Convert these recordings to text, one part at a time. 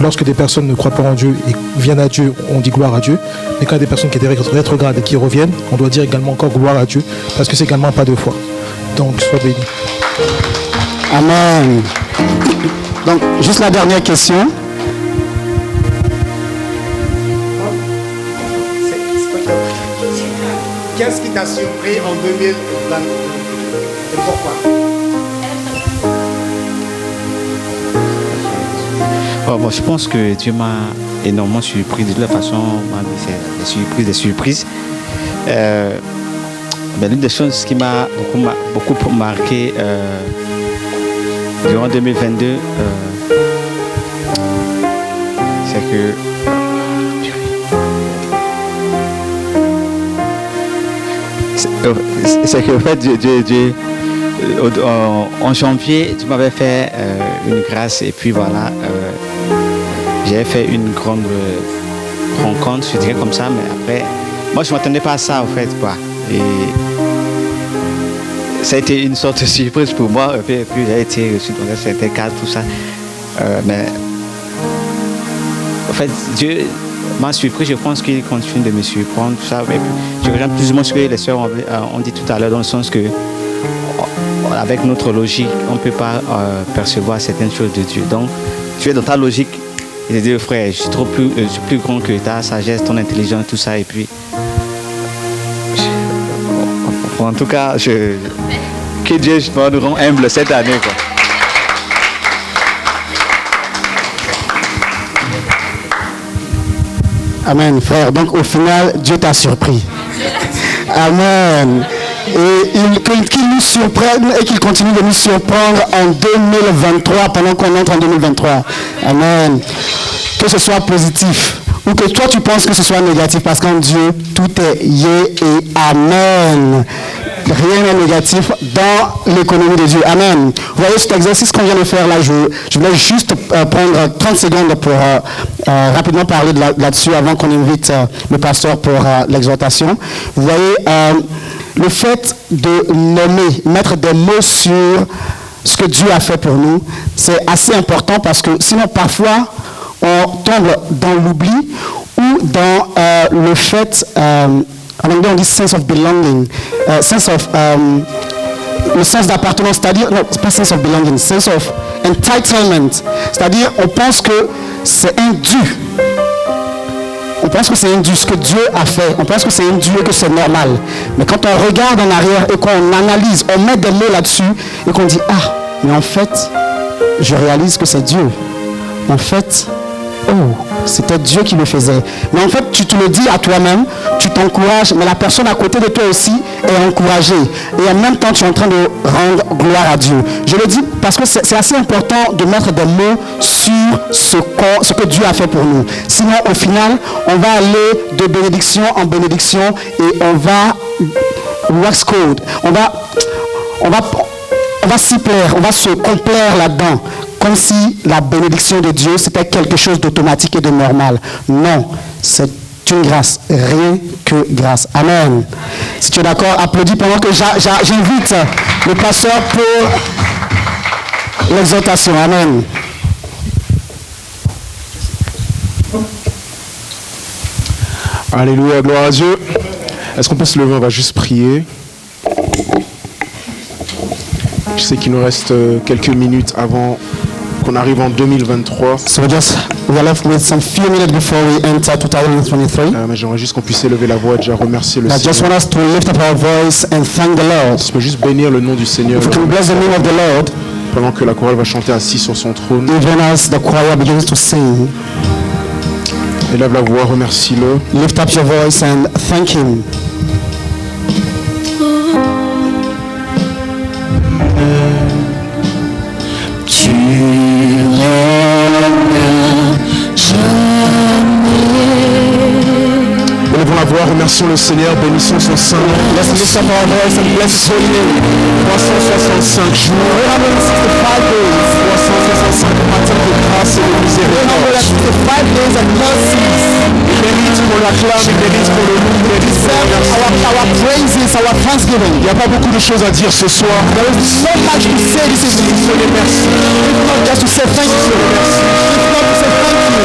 lorsque des personnes ne croient pas en Dieu et viennent à Dieu, on dit gloire à Dieu. Mais quand il y a des personnes qui étaient rétrogrades et qui reviennent, on doit dire également encore gloire à Dieu, parce que c'est également un pas de foi. Donc, sois béni. Amen. Donc, juste la dernière question. Qu'est-ce qui t'a surpris en 2022 et pourquoi? Bon, je pense que Dieu m'a énormément surpris. De toute façon, c'est des surprises. L'une des choses qui m'a beaucoup marqué durant 2022, c'est que en fait, Dieu en janvier, tu m'avais fait une grâce et puis voilà, j'ai fait une grande rencontre, je dirais comme ça, mais après, moi je ne m'attendais pas à ça en fait, quoi. Et ça a été une sorte de surprise pour moi, et puis j'ai été reçu dans un certain cadre, tout ça. Mais en fait, Dieu m'a surpris, je pense qu'il continue de me surprendre, tout ça. Mais je rejoins plus ou moins ce que les sœurs ont dit tout à l'heure, dans le sens que avec notre logique, on ne peut pas percevoir certaines choses de Dieu. Donc, tu es dans ta logique et tu dis, frère, je suis plus grand que ta sagesse, ton intelligence, tout ça. Et puis, en tout cas, que Dieu nous rend humble cette année, quoi. Amen, frère. Donc, au final, Dieu t'a surpris. Amen. Et qu'il nous surprenne et qu'il continue de nous surprendre en 2023, pendant qu'on entre en 2023. Amen. Que ce soit positif ou que toi tu penses que ce soit négatif, parce qu'en Dieu, tout est yé et amen. Rien n'est négatif dans l'économie de Dieu. Amen. Vous voyez cet exercice qu'on vient de faire là, je voulais juste prendre 30 secondes pour rapidement parler là-dessus avant qu'on invite le pasteur pour l'exhortation. Vous voyez, le fait de nommer, mettre des mots sur ce que Dieu a fait pour nous, c'est assez important, parce que sinon parfois on tombe dans l'oubli ou dans le fait, en anglais on dit sense of belonging, le sens d'appartenance, c'est-à-dire, non, c'est pas sense of belonging, sense of entitlement, c'est-à-dire on pense que c'est un dû. On pense que c'est un dû, ce que Dieu a fait. On pense que c'est un dû et que c'est normal. Mais quand on regarde en arrière et qu'on analyse, on met des mots là-dessus et qu'on dit, ah, mais en fait, je réalise que c'est Dieu. En fait, oh, c'était Dieu qui le faisait. Mais en fait, tu te le dis à toi-même, tu t'encourages, mais la personne à côté de toi aussi est encouragée. Et en même temps, tu es en train de rendre gloire à Dieu. Je le dis parce que c'est assez important de mettre des mots sur ce que Dieu a fait pour nous. Sinon, au final, on va aller de bénédiction en bénédiction et on va wax code. On va s'y plaire, on va se complaire là-dedans. Comme si la bénédiction de Dieu, c'était quelque chose d'automatique et de normal. Non, c'est une grâce, rien que grâce. Amen. Si tu es d'accord, applaudis pendant que j'invite le pasteur pour l'exhortation. Amen. Alléluia, gloire à Dieu. Est-ce qu'on peut se lever? On va juste prier. Je sais qu'il nous reste quelques minutes avant qu'on arrive en 2023. So we are left with some few minutes before we enter 2023. Mais j'aimerais juste qu'on puisse élever la voix et déjà remercier le I just want Seigneur. us to lift up our voice and thank the Lord. Si tu peux juste bénir le nom du Seigneur. If we can bless the name of the Lord, Pendant que la chorale va chanter assis sur son trône. even as the choir begins to sing, Élève la voix, remercie-le. lift up your voice and thank Him. Élevons la voix, remercions le Seigneur, bénissons son saint nom. Let's lift up our voice and bless His holy name. 365 jours, 365 days. 365 matins de grâce et de miséricorde. 365 days of mercies. Il mérite qu'on l'acclame, il mérite qu'on le loue, il mérite qu'on le remercie. Our praises, our thanksgiving. Il n'y a pas beaucoup de choses à dire ce soir. There is so much to say this evening. Soyez merci. It's not just to say thank you. It's not to say thank you.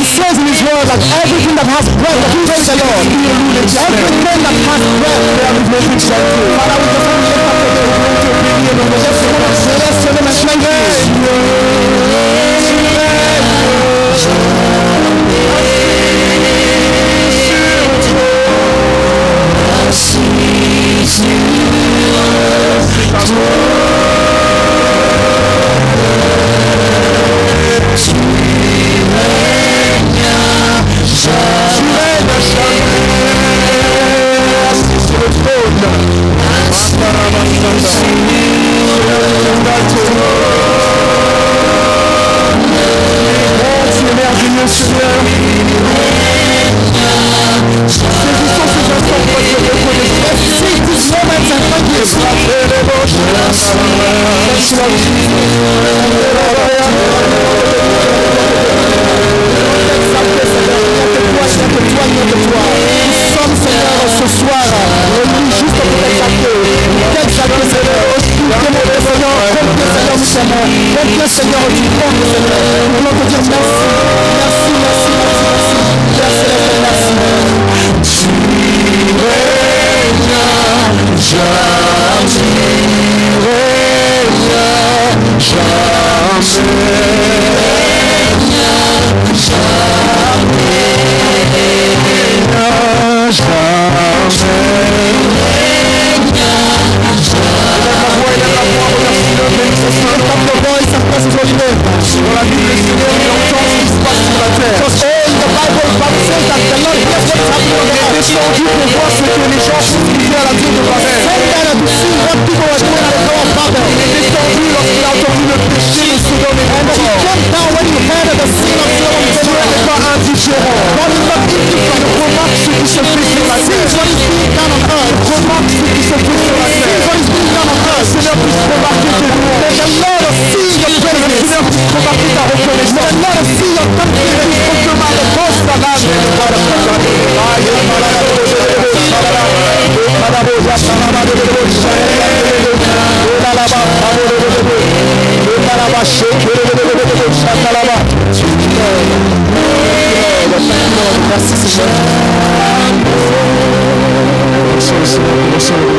he says in his word, like everything that has breath, that praise the Lord. Everything that has breath, there is no thing shall do. Father, we just want to lift up the name. We just want to bless your name and thank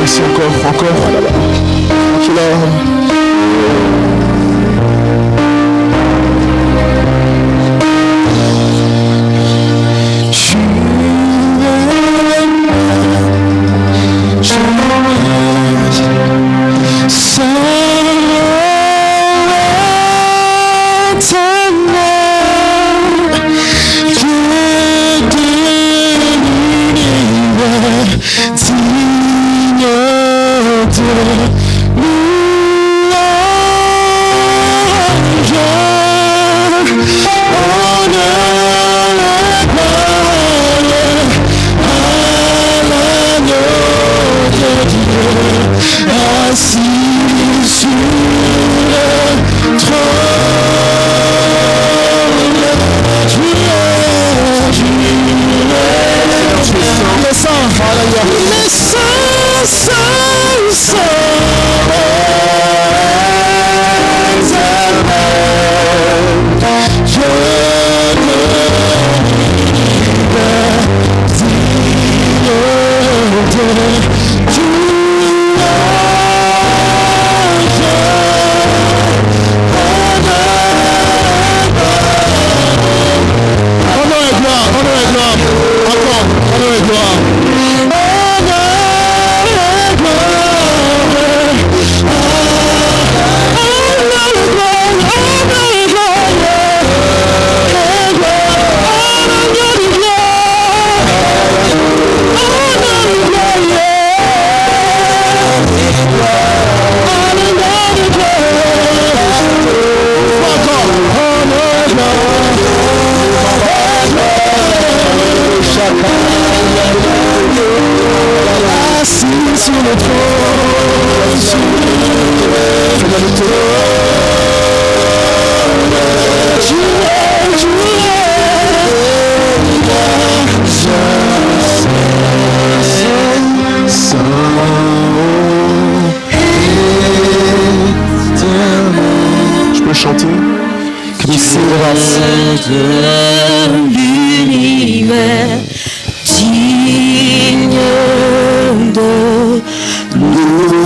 Merci encore. Thank you, Lord. Je peux chanter? Can you sing grâce. de l'univers, digne de louange.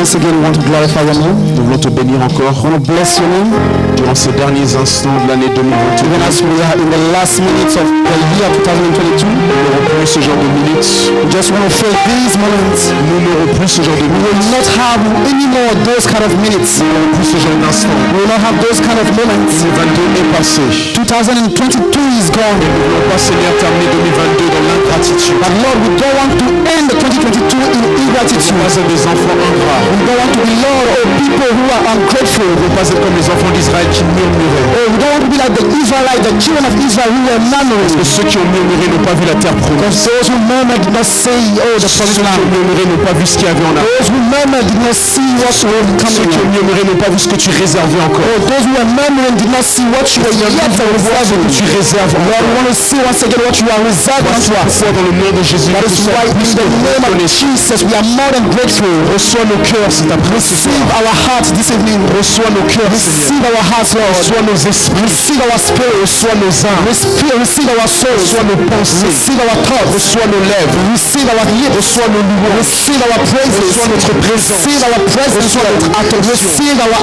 Once again, we want to glorify your name. Nous voulons te bénir encore. We want to bless your name. Durant ces derniers instants de l'année 2022. Even as we are in the last minutes of the year 2022. Nous n'aurons plus ce genre de minutes. We just want to feel these moments. Nous n'aurons plus ce genre de We will minutes. not have any more those kind of minutes. Nous n'aurons plus ce genre d'instants. We will not have those kind of moments. 2022 est passé. 2022 is gone. Nous ne voulons pas, Seigneur, terminer 2022 dans l'ingratitude. But Lord, we don't want to end 2022 in ingratitude. Nous ne pas être des enfants ingrats. We don't want to be Lord or people who are ungrateful. Nous ne pas être comme les enfants d'Israël qui murmuraient. Oh, we don't want to be like the Israelites, the children of Israel who were murmuring. Parce que ceux qui ont murmuré n'ont pas vu la terre Because promise. those who murmured did not say, oh, the Ceux promised qui ont land. murmuré n'ont pas vu ce qu'il y avait en arrière. Those who murmured did not see what will come Ceux qui ont in. murmuré n'ont pas vu ce que tu réservais encore. Oh, those who were murmuring did not see what you were yet reserving. Tu réserves Lord, encore. we want to see once again what you are reserving unto us. Pourquoi dans le nom de Jésus, That is nous sommes why in plus the name of reconnaissants. Jesus we are more than grateful. Reçois nos cœurs cet après-midi. Receive our hearts this evening. Reçois nos cœurs, Seigneur. Receive our hearts, Lord. Reçois nos esprits. Receive our spirit. Reçois nos âmes. Receive our souls. Reçois nos pensées. Receive our thoughts. Reçois nos lèvres. Receive our lips. Reçois nos louanges. Receive our praises. Reçois notre présence. Receive our presence. Reçois notre attention. Receive our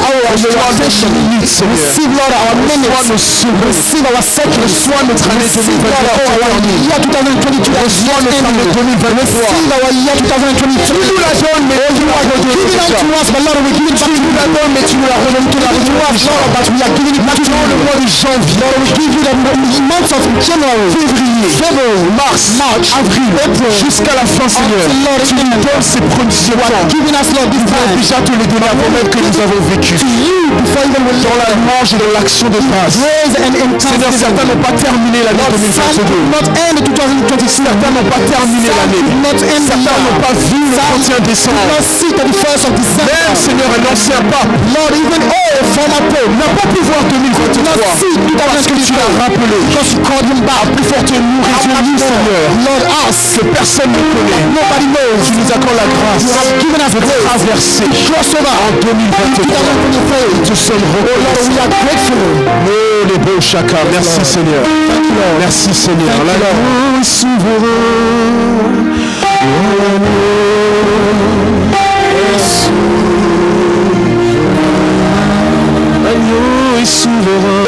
attention. Receive, Lord, our minutes. Receive our seconds. Reçois notre année Receive, Lord, our year 2022. Reçois notre année 2023. Receive our year 2022. Tu nous la donnes, mais tu nous la redonnes. Give it unto us, but Lord, we give it back to you. mais tu nous la redonnes. Lord, by That we are giving it back to you. Le mois de janvier. Lord, we give you the months of January, February, March, Avril, April, jusqu'à la fin, Seigneur. Tu nous donnes ces premiers temps. Giving us, Lord, this time. Déjà te les donner avant même que nous avons vécu. To you, before even we dans la louange et dans l'action de grâce. Seigneur, certains n'ont pas terminé l'année 2022. Not end 2026. Certains n'ont pas terminé l'année. Certains n'ont pas vu le 31 décembre. Même, Seigneur, un ancien pape, Lord, even former pope, n'a pas pu voir 2023. Parce que tu l'as rappelé. Because you called him back. Plus fort que nous, réjouis-nous, Seigneur. Lord, us, que personne ne connaît. Nobody knows. Tu nous accordes la grâce. You have given us de traverser. Crossover en 2023. Nous te sommes reconnaissants. We are grateful. Oh, les beaux chaka. Merci, Seigneur. Merci, Seigneur. L'agneau est souverain. L'agneau est souverain.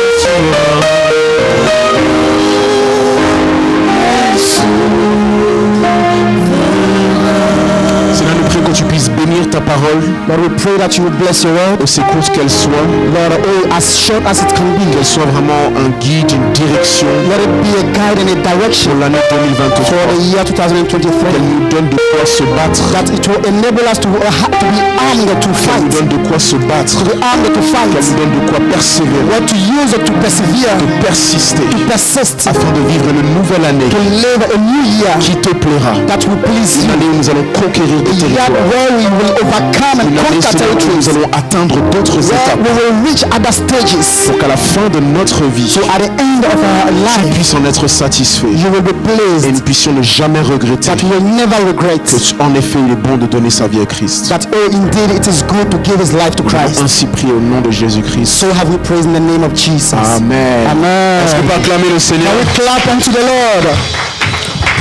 Seigneur, nous prions que tu puisses bénir ta parole. Lord, we pray that you will bless your word. Aussi courte qu'elle soit. Lord, as short as it can be. Qu'elle soit vraiment un guide, une direction. Let it be a guide and a direction. Pour l'année 2023. For the year 2023. Qu'elle nous donne de quoi se battre. That it will enable us to be armed to fight. Qu'elle nous donne de quoi se battre. To be armed to fight. Qu'elle nous donne de quoi persévérer. What to use it to persevere. De persister. To persist. Afin de vivre une nouvelle année. To live a new year. Qui te plaira. That will please you. Une année où nous allons conquérir des territoires. Where we will overcome and conquer territories. Nous allons atteindre d'autres étapes. We will reach other stages. Pour qu'à la fin de notre vie, so at the end of our life, nous puissions en être satisfaits. You will be pleased. Et nous puissions ne jamais regretter. That we will never regret. Que en effet, il est bon de donner sa vie à Christ. That indeed it is good to give his life to Christ. Nous avons ainsi prié au nom de Jésus-Christ. So have we praised in the name of Jesus. Amen. Amen. Est-ce qu'on peut acclamer le Seigneur? Can we clap unto the Lord?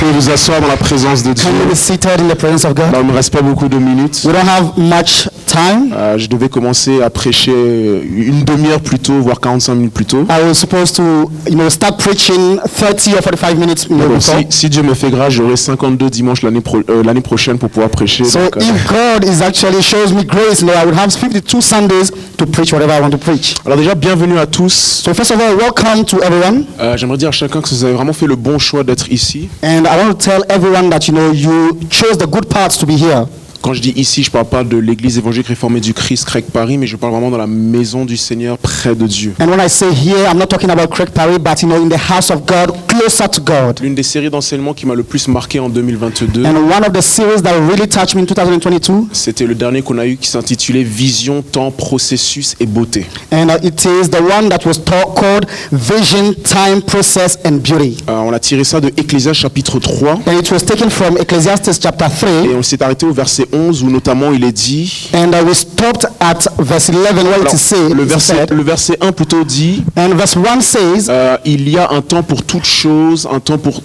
Vous pouvez vous asseoir dans la présence de Dieu. Can we be seated in the presence of God? Alors, il ne me reste pas beaucoup de minutes. We don't have much time. Je devais commencer à prêcher une demi-heure plus tôt, voire 45 minutes plus tôt. I was supposed to, start preaching 30 or 45 minutes before. Si Dieu me fait grâce, j'aurai 52 dimanches l'année prochaine pour pouvoir prêcher. So donc, if God is actually shows me grace, I would have 52 Sundays to preach whatever I want to preach. Alors déjà, bienvenue à tous. So first of all, welcome to everyone. J'aimerais dire à chacun que vous avez vraiment fait le bon choix d'être ici. And I want to tell everyone that you chose the good parts to be here. Quand je dis ici, je ne parle pas de l'église évangélique réformée du Christ, Craig Paris, mais je parle vraiment dans la maison du Seigneur, près de Dieu. And when I say here, I'm not talking about Craig Paris, but in the house of God, closer to God. L'une des séries d'enseignements qui m'a le plus marqué en 2022. And one of the series that really touched me in 2022. C'était le dernier qu'on a eu qui s'intitulait Vision, Temps, Processus et Beauté. And it is the one that was called Vision, Time, Process and Beauty. On a tiré ça de Ecclésiaste chapitre 3. And it was taken from Ecclesiastes chapter 3. Et on s'est arrêté au verset 11 où notamment il est dit. And we stopped at verse 11 where it says. Le verset 1 plutôt dit. And verse 1 says. Il y a un temps pour toute chose, un temps pour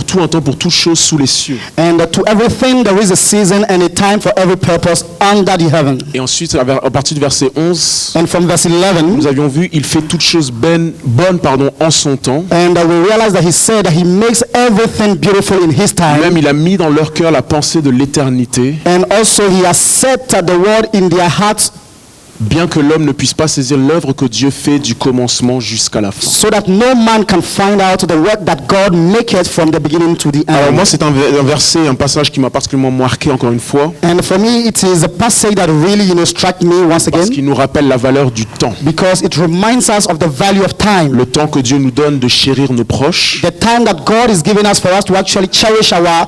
tout, un temps pour toute chose sous les cieux. And to everything there is a season and a time for every purpose under the heaven. Et ensuite à partir du verset 11. And from verse 11. Nous avions vu il fait toutes choses bonnes en son temps. And we realized that he said that he makes everything beautiful in his time. Même il a mis dans leur cœur la pensée de l'éternité. And also he has set the word in their hearts. Bien que l'homme ne puisse pas saisir l'œuvre que Dieu fait du commencement jusqu'à la fin. So that no man can find out the work that God maketh from the beginning to the end. Alors moi c'est un verset, un passage qui m'a particulièrement marqué encore une fois. And for me it is a passage that really struck me once again. Parce qu'il nous rappelle la valeur du temps. Because it reminds us of the value of time. Le temps que Dieu nous donne de chérir nos proches. The time that God is giving us for us to actually cherish our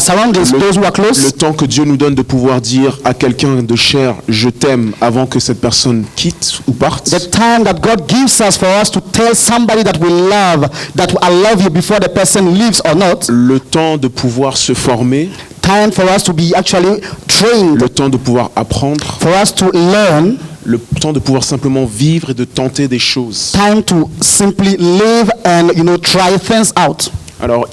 surroundings, those who are close. Le temps que Dieu nous donne de pouvoir dire à quelqu'un de cher je t'aime avant que cette personne quitte ou parte. The time that God gives us for us to tell somebody that we love, that I love you before the person leaves or not. Le temps de pouvoir se former. Time for us to be actually trained. Le temps de pouvoir apprendre. For us to learn. Le temps de pouvoir simplement vivre et de tenter des choses. Time to simply live and try things out. Alors,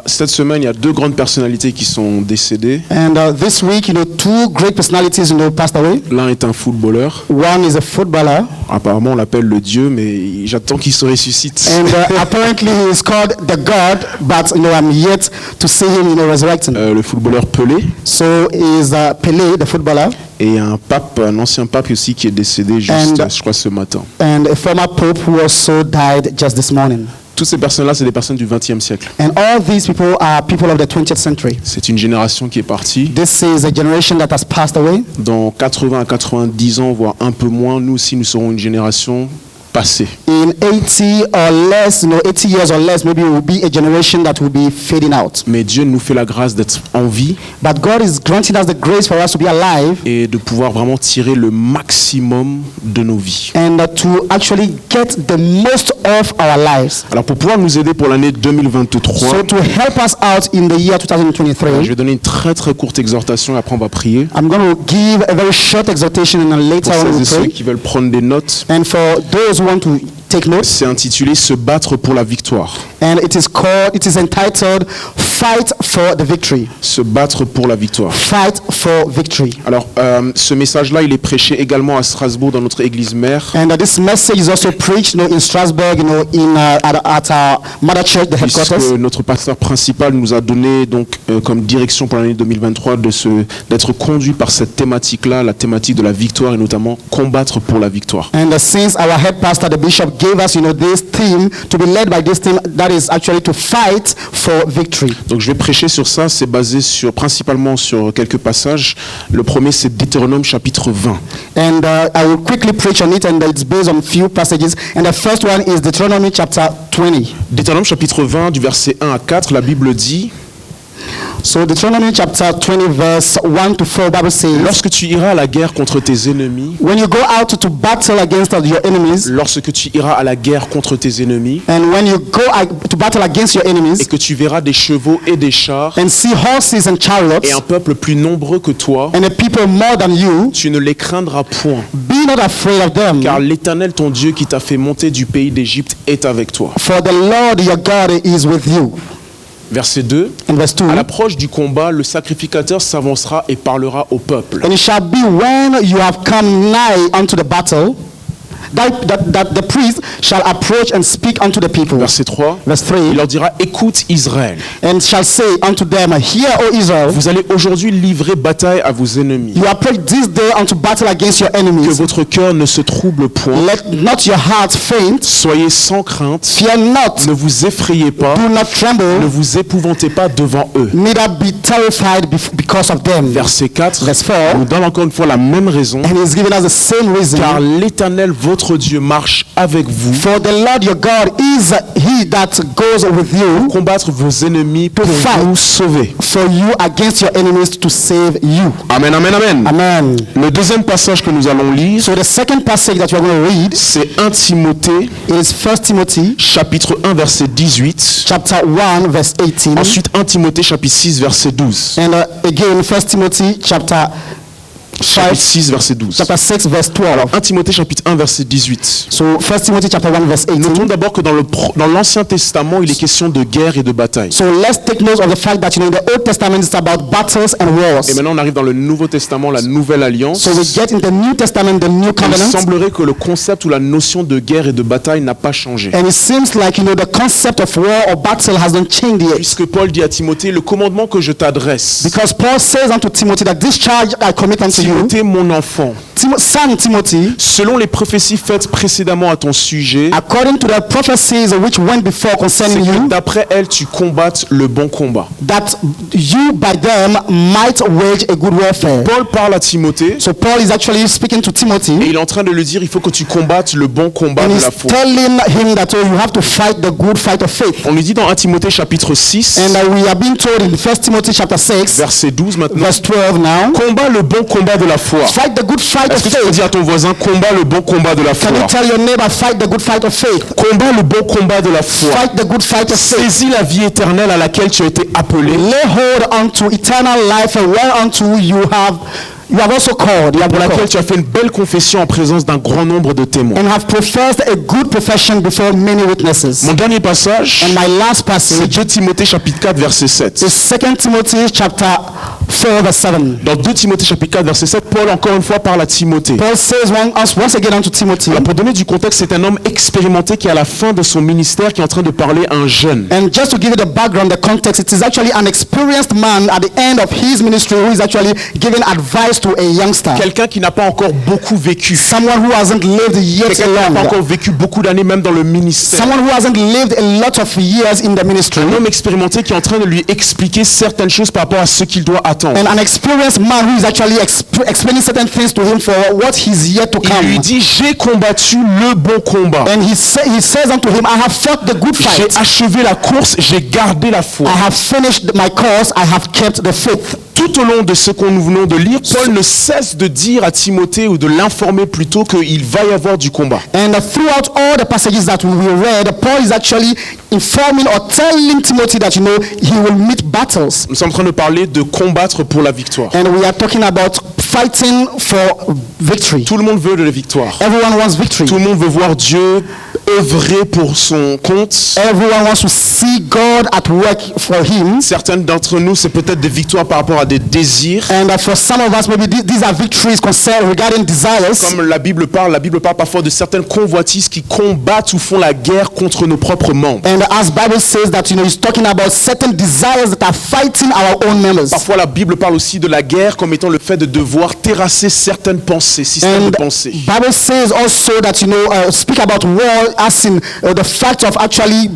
cette semaine, il y a deux grandes personnalités qui sont décédées. And this week, two great personalities, passed away. L'un est un footballeur. One is a footballer. Apparemment, on l'appelle le Dieu, mais j'attends qu'il se ressuscite. And apparently, he is called the God, but I'm yet to see him, resurrecting. Le footballeur Pelé. So is Pelé, the footballer. Et un ancien pape aussi qui est décédé juste, je crois, ce matin. And a former pope who also died just this morning. Toutes ces personnes-là, c'est des personnes du XXe siècle. And all these people are people of the 20th century. C'est une génération qui est partie. This is a generation that has passed away. Dans 80 à 90 ans, voire un peu moins, nous aussi, nous serons une génération passée. In 80 or less, 80 years or less, maybe it will be a generation that will be fading out. Mais Dieu nous fait la grâce d'être en vie. But God is granting us the grace for us to be alive. Et de pouvoir vraiment tirer le maximum de nos vies. And to actually get the most of our lives. Alors pour pouvoir nous aider pour l'année 2023. So to help us out in the year 2023. Je vais donner une très très courte exhortation et après on va prier. I'm going to give a very short exhortation and then later on we'll ceux pray. qui veulent prendre des notes. And for those who want to take notes. C'est intitulé Se battre pour la victoire. And it is entitled Fight for the Victory. Se battre pour la victoire. Fight for victory. Alors, ce message-là, il est prêché également à Strasbourg dans notre église mère. And this message is also preached, in Strasbourg, at our mother church, the headquarters. Puisque notre pasteur principal nous a donné donc comme direction pour l'année 2023 d'être conduit par cette thématique-là, la thématique de la victoire et notamment combattre pour la victoire. And since our head pastor, the bishop, gave us, this theme to be led by this theme, that is actually to fight for victory. Donc je vais prêcher sur ça, c'est basé principalement sur quelques passages. Le premier c'est Deutéronome chapitre 20. And I will quickly preach on it, and it's based on few passages. And the first one is Deuteronomy chapter 20. Deutéronome chapitre 20 du verset 1 à 4, la Bible dit. So Deuteronomy chapter 20 verse 1 to 4, Bible says, lorsque tu iras à la guerre contre tes ennemis, when you go out to battle against your enemies, lorsque tu iras à la guerre contre tes ennemis, and when you go to battle against your enemies, et que tu verras des chevaux et des chars, and see horses and chariots, et un peuple plus nombreux que toi, and a people more than you, tu ne les craindras point. Be not afraid of them, car l'Éternel ton Dieu qui t'a fait monter du pays d'Égypte est avec toi. For the Lord your God is with you. Verset 2, à l'approche du combat, le sacrificateur s'avancera et parlera au peuple. And it shall be when you have come nigh unto the battle, that the priest shall approach and speak unto the people. Verset 3, Verse 3, il leur dira, écoute Israël. And shall say unto them, Hear, O Israel, vous allez aujourd'hui livrer bataille à vos ennemis. You approach this day unto battle against your enemies. Que votre cœur ne se trouble point. Let not your heart faint. Soyez sans crainte. Fear not. Ne vous effrayez pas. Do not tremble. Ne vous épouvantez pas devant eux. Neither be terrified because of them. Verset 4, Verse 4, nous donne encore une fois la même raison. And he's giving us the same reason. Car l'Éternel votre Dieu marche avec vous. For the Lord your God is he that goes with you. Pour combattre vos ennemis, pour vous sauver. For you against your enemies, to save you. Amen, amen, amen. Amen. Le deuxième passage que nous allons lire, so the second passage that we are going to read, c'est 1 Timothée, it is 1 Timothy, chapitre 1 verset 18. Chapter 1 verse 18. Ensuite 1 Timothée chapitre 6 verset 12. And again 1 Timothy chapter 6 verset 12. Chapter 6 verse 12. Alors, 1 Timothée chapitre 1 verset 18. So 1 Timothy chapter 1 verse 18. Notons d'abord que dans l'Ancien Testament, il est question de guerre et de bataille. So let's take note of the fact that in the Old Testament it's about battles and wars. Et maintenant on arrive dans le Nouveau Testament, la Nouvelle Alliance. So we get in the New Testament, the New Covenant. Il semblerait que le concept ou la notion de guerre et de bataille n'a pas changé. And it seems like the concept of war or battle hasn't changed yet. Puisque Paul dit à Timothée, le commandement que je t'adresse. Because Paul says unto Timothy that this charge I commit unto you. Timothée, mon enfant. Son Timothy, selon les prophéties faites précédemment à ton sujet, according to the prophecies which went before concerning you, d'après elles tu combattes le bon combat. That you by them might wage a good warfare. Paul parle à Timothée. So Paul is actually speaking to Timothy. Et il est en train de lui dire il faut que tu combattes le bon combat de la foi. Telling him that you have to fight the good fight of faith. On lui dit dans 1 Timothée chapitre 6. And we are being told in 1 Timothy chapter 6. Verset 12 maintenant. Verse 12 now. Combat le bon combat de la foi. Fight the good fight of faith. Est-ce que tu peux dire à ton voisin combat le bon combat de la foi? Can you tell your neighbor fight the good fight of faith? Combat le bon combat de la foi. Fight the good fight of faith. Saisis la vie éternelle à laquelle tu as été appelé. Lay hold unto eternal life and whereunto you You have also called. You have pour been laquelle called. tu as fait une belle confession en présence d'un grand nombre de témoins. And have professed a good profession before many witnesses. Mon dernier passage, And my last c'est passage 2 Timothée chapitre 4 verset 7. is 2 Timothy chapter 4 verse 7. Dans 2 Timothée chapitre 4 verset 7, Paul encore une fois parle à Timothée. Paul says once again unto Timothy. Alors pour donner du contexte, c'est un homme expérimenté qui est à la fin de son ministère qui est en train de parler à un jeune. And just to give you the background, the context, it is actually an experienced man at the end of his ministry who is actually giving advice to a youngster. Quelqu'un qui n'a pas encore beaucoup vécu. Someone who hasn't lived yet Quelqu'un qui n'a pas long. encore vécu beaucoup d'années même dans le ministère. Someone who hasn't lived a lot of years in the ministry. Un homme expérimenté qui est en train de lui expliquer certaines choses par rapport à ce qu'il doit attendre. And an experienced man who is actually explaining certain things to him for what he's yet to Il lui come. dit, j'ai combattu le bon combat. And he says unto him, I have fought the good J'ai fight. achevé la course, j'ai gardé la foi. I have finished my course. I have kept the faith. Tout au long de ce qu'on nous venons de lire, Paul ne cesse de dire à Timothée ou de l'informer plutôt qu'il va y avoir du combat. And throughout all the passages that we read, Paul is actually informing or telling Timothy that, you know, he will meet battles. Nous sommes en train de parler de combattre pour la victoire. And we are talking about fighting for victory. Tout le monde veut de la victoire. Everyone wants victory. Tout le monde veut voir Dieu œuvrer pour son compte. Everyone wants to see God at work for him. Certaines d'entre nous, c'est peut-être des victoires par rapport à des désirs. And for some of us, maybe these are victories concerned regarding desires. Comme la Bible parle parfois de certaines convoitises qui combattent ou font la guerre contre nos propres membres. And as Bible says that, you know, he's talking about certain desires that are fighting our own members. Parfois, la Bible parle aussi de la guerre comme étant le fait de devoir terrasser certaines pensées, systèmes And de pensée. Bible says also that, you know, speak about war as in the fact of actually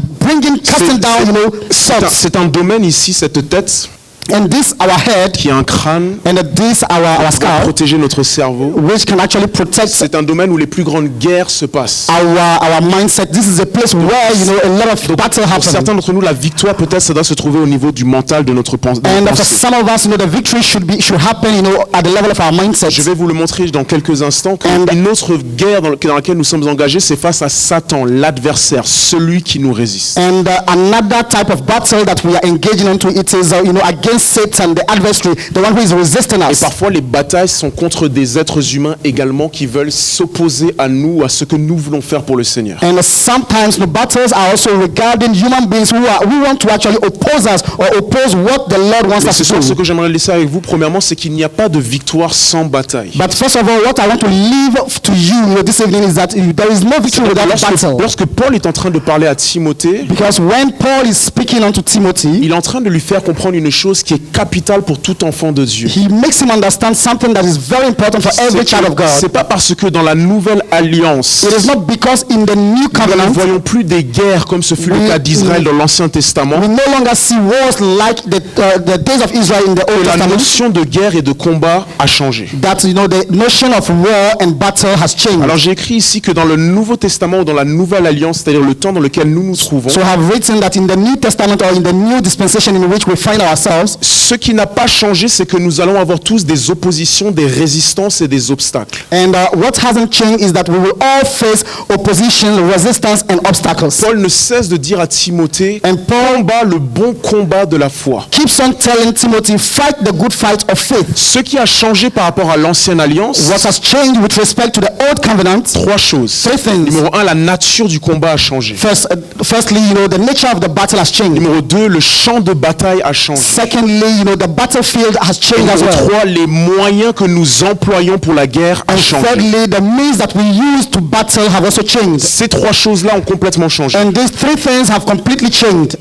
casting down, you know, thoughts. C'est un domaine ici, cette tête, And this our head, qui a un crâne, and this our pour skull, protéger notre cerveau. which can actually protect C'est un domaine où les plus grandes guerres se passent. our mindset. This is a place where, you know, a lot of battle Pour happen. certains d'entre nous, la victoire peut-être ça doit se trouver au niveau du mental de notre pensée. And for some of us, you know, the victory should happen, you know, at the level of our mindset. Je vais vous le montrer dans quelques instants. And- Une autre guerre dans laquelle nous sommes engagés, c'est face à Satan, l'adversaire, celui qui nous résiste. And another type of battle that we are engaging into, it is, you know, against Satan, the adversary, the one who is resisting Et us. parfois, les batailles sont contre des êtres humains également qui veulent s'opposer à nous, à ce que nous voulons faire pour le Seigneur. And sometimes the battles are also regarding human beings who want to actually oppose us or oppose what the Lord wants Mais us ce to soir, ce do. que j'aimerais laisser avec vous, premièrement, c'est qu'il n'y a pas de victoire sans bataille. But first of all, what I want to leave to you this evening is that there is no victory without battle. Lorsque Paul est en train de parler à Timothée, Because when Paul is speaking unto Timothy, il est en train de lui faire comprendre une chose qui est capitale pour tout enfant de Dieu. he makes him understand something that is very important for every child of C'est God. pas parce que dans la nouvelle alliance, It is not because in the new nous ne covenant voyons plus des guerres comme ce fut le Oui, cas d'Israël dans l'Ancien Testament, we no longer see wars like the days of Israel in the Old que la Testament. notion de guerre et de combat a changé. That, you know, the notion of war and battle has changed. Alors j'ai écrit ici que dans le Nouveau Testament ou dans la Nouvelle Alliance, c'est-à-dire le temps dans lequel nous nous trouvons, So I have written that in the New Testament or in the new dispensation in which we find ourselves, ce qui n'a pas changé, c'est que nous allons avoir tous des oppositions, des résistances et des obstacles. and what hasn't changed is that we will all face opposition, resistance, and obstacles. Paul ne cesse de dire à Timothée, And Paul combat le bon combat de la foi. keeps on telling Timothy, fight the good fight of faith. Ce qui a changé par rapport à l'ancienne alliance, What has changed with respect to the old covenant? trois choses. Three things. Numéro 1, la nature du combat a changé. Firstly, you know, the nature of the battle has changed. Numéro 2, le champ de bataille a changé. Secondly, you know, the battlefield has Et changed as numéro well. 3, les moyens que nous employons pour la guerre a And changé. thirdly, the means that we use to battle have also changed. Ces trois choses-là ont complètement changé. And these three things have completely changed.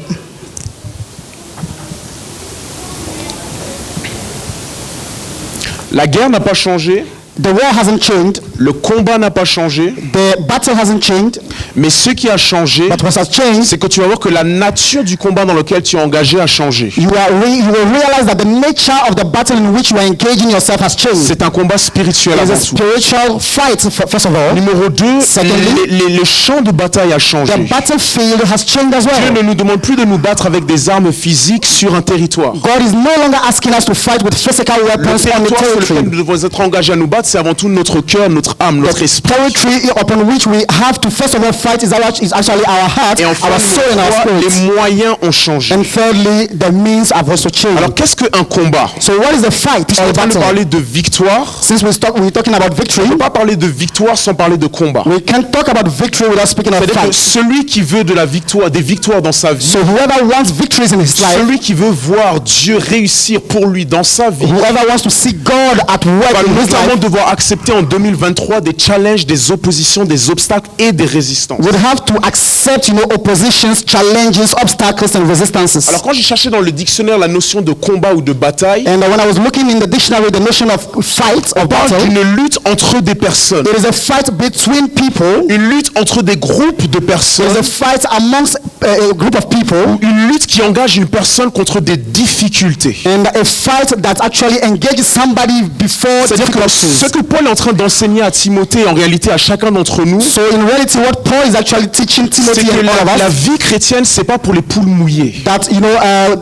La guerre n'a pas changé, The war hasn't changed, le combat n'a pas changé, the battle hasn't changed, mais ce qui a changé, but what has changed, c'est que tu vas voir que la nature du combat dans lequel tu es engagé a changé. you will realize that the nature of the battle in which you are engaging yourself has changed. C'est un combat spirituel It's a avant tout. spiritual fight, first of all. Numéro 2, Secondly, le champ de bataille a changé. The battlefield has changed as Dieu well. ne nous demande plus de nous battre avec des armes physiques sur un territoire. God is no longer asking us to fight with physical Le weapons on the territoire sur lequel territory. nous devons être engagés à nous battre, combattre, c'est avant tout notre cœur, notre âme, notre esprit. Territory upon which we have to first of all fight is actually our heart, Et enfin, our soul and our spirit. les moyens ont changé. And thirdly, the means have also changed. Alors, qu'est-ce qu'un combat? So what is the fight Je suis or en train de battle? parler de victoire. Since we're talking about victory, On ne peut pas parler de victoire sans parler de combat. we can't talk about victory without speaking of C'est-à-dire que fight. celui qui veut de la victoire, des victoires dans sa vie, So whoever wants victories in his life, celui qui veut voir Dieu réussir pour lui dans sa vie, whoever wants to see God at work va in his notamment life, devoir accepter en 2023 des challenges, des oppositions, des obstacles et des résistances. would have to accept, oppositions, challenges, obstacles, and resistances. Alors quand j'ai cherché dans le dictionnaire la notion de combat ou de bataille, And when I was looking in the dictionary, the notion of fight or on parle battle, d'une lutte entre des personnes, it is a fight between people. une lutte entre des groupes de It personnes, is a fight amongst a group of people, une lutte qui engage une personne contre des difficultés. and a fight that actually engages somebody before C'est-à-dire que difficulties. ce que Paul est en train d'enseigner à Timothée, et en réalité à chacun d'entre nous, So in reality, what Paul is actually teaching c'est Timothy que and all of la us, vie chrétienne, c'est pas pour les poules mouillées. that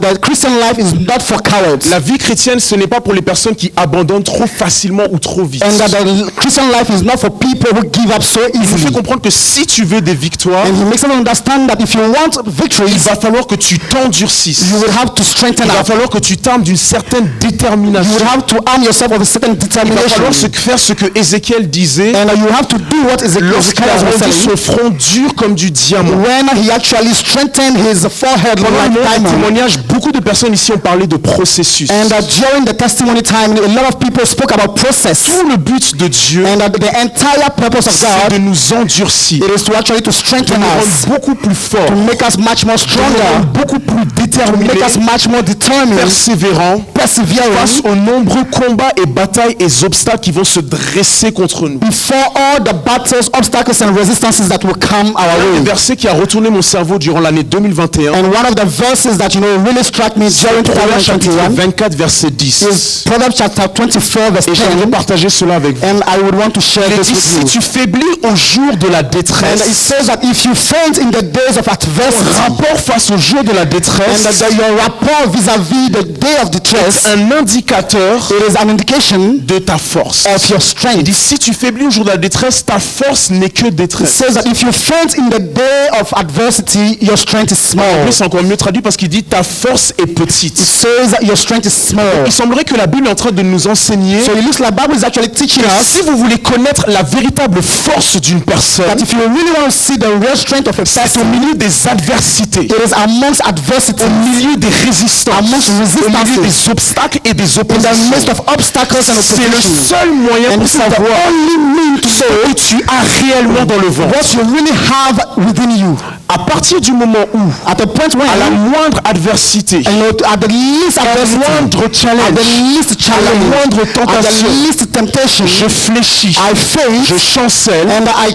the Christian life is not for cowards, La vie chrétienne, ce n'est pas pour les personnes qui abandonnent trop facilement ou trop vite. and that the Christian life is not for people who give up so Il vous fait easily. comprendre que si tu veux des victoires, And he makes us understand that if you want il victories, va falloir que tu t'endurcisses. you will have to strengthen Il va up. falloir que tu t'armes d'une certaine You détermination. will have to arm yourself of a certain Il va determination, falloir faire ce que Ézéchiel disait and you have to do what Ezekiel lorsqu'il a was rendu saying. son front dur comme du diamant. When he actually strengthened his forehead Pendant like le diamond. témoignage, beaucoup de personnes ici ont parlé de processus. And during the testimony time, a lot of people spoke about process. Tout le but de Dieu, And the entire purpose of c'est de God, nous endurcir, it is to actually to de strengthen nous us, rendre beaucoup plus forts, to make us much more de nous stronger, rendre beaucoup plus to déterminés, make us much more determined, persévérants, persevering, face aux nombreux combats et batailles et obstacles qui vont se dresser contre nous. before all the battles, obstacles, and resistances that will come our Un des way. versets qui a retourné mon cerveau durant l'année 2021, And one of the verses that really struck me during Proverbe chapitre 2021 24 verset 10. is Proverbs chapter 24 verse Et j'aimerais 10. partager cela avec vous. And I would want to share Il this dit, with si you. tu faiblis au jour de la And it détresse, says that if you faint in the days of ton adversity, rapport face au jour de la and détresse that your rapport vis-à-vis the day of distress, est un indicateur it is an indication de ta force. of your Il strength. dit, si tu faiblis au jour de la détresse, ta force n'est que It détresse. says that if you faint in the day of adversity, your strength is small. Mais c'est encore mieux traduit parce qu'il dit, ta force est petite. It says that your strength is small. Il semblerait que la Bible est en train de nous enseigner So it looks like the Bible is actually teaching us si vous voulez connaître la véritable force d'une personne, that if you really want to see the real strength of a c'est au person, milieu des adversités, it is amongst adversity, au milieu des résistances, amongst au milieu resistances, des obstacles et des in the oppositions. midst of obstacles and C'est le oppositions. seul moyen And pour it's the savoir only mean to ce know que tu as réellement dans le ventre. what you really have within you. À partir du moment où, At the point when, à la moindre adversité, at the least à la adversity, moindre at the challenge, least à la challenge, moindre at the tentation, least temptation, je fléchis, I faint je chancelle. and I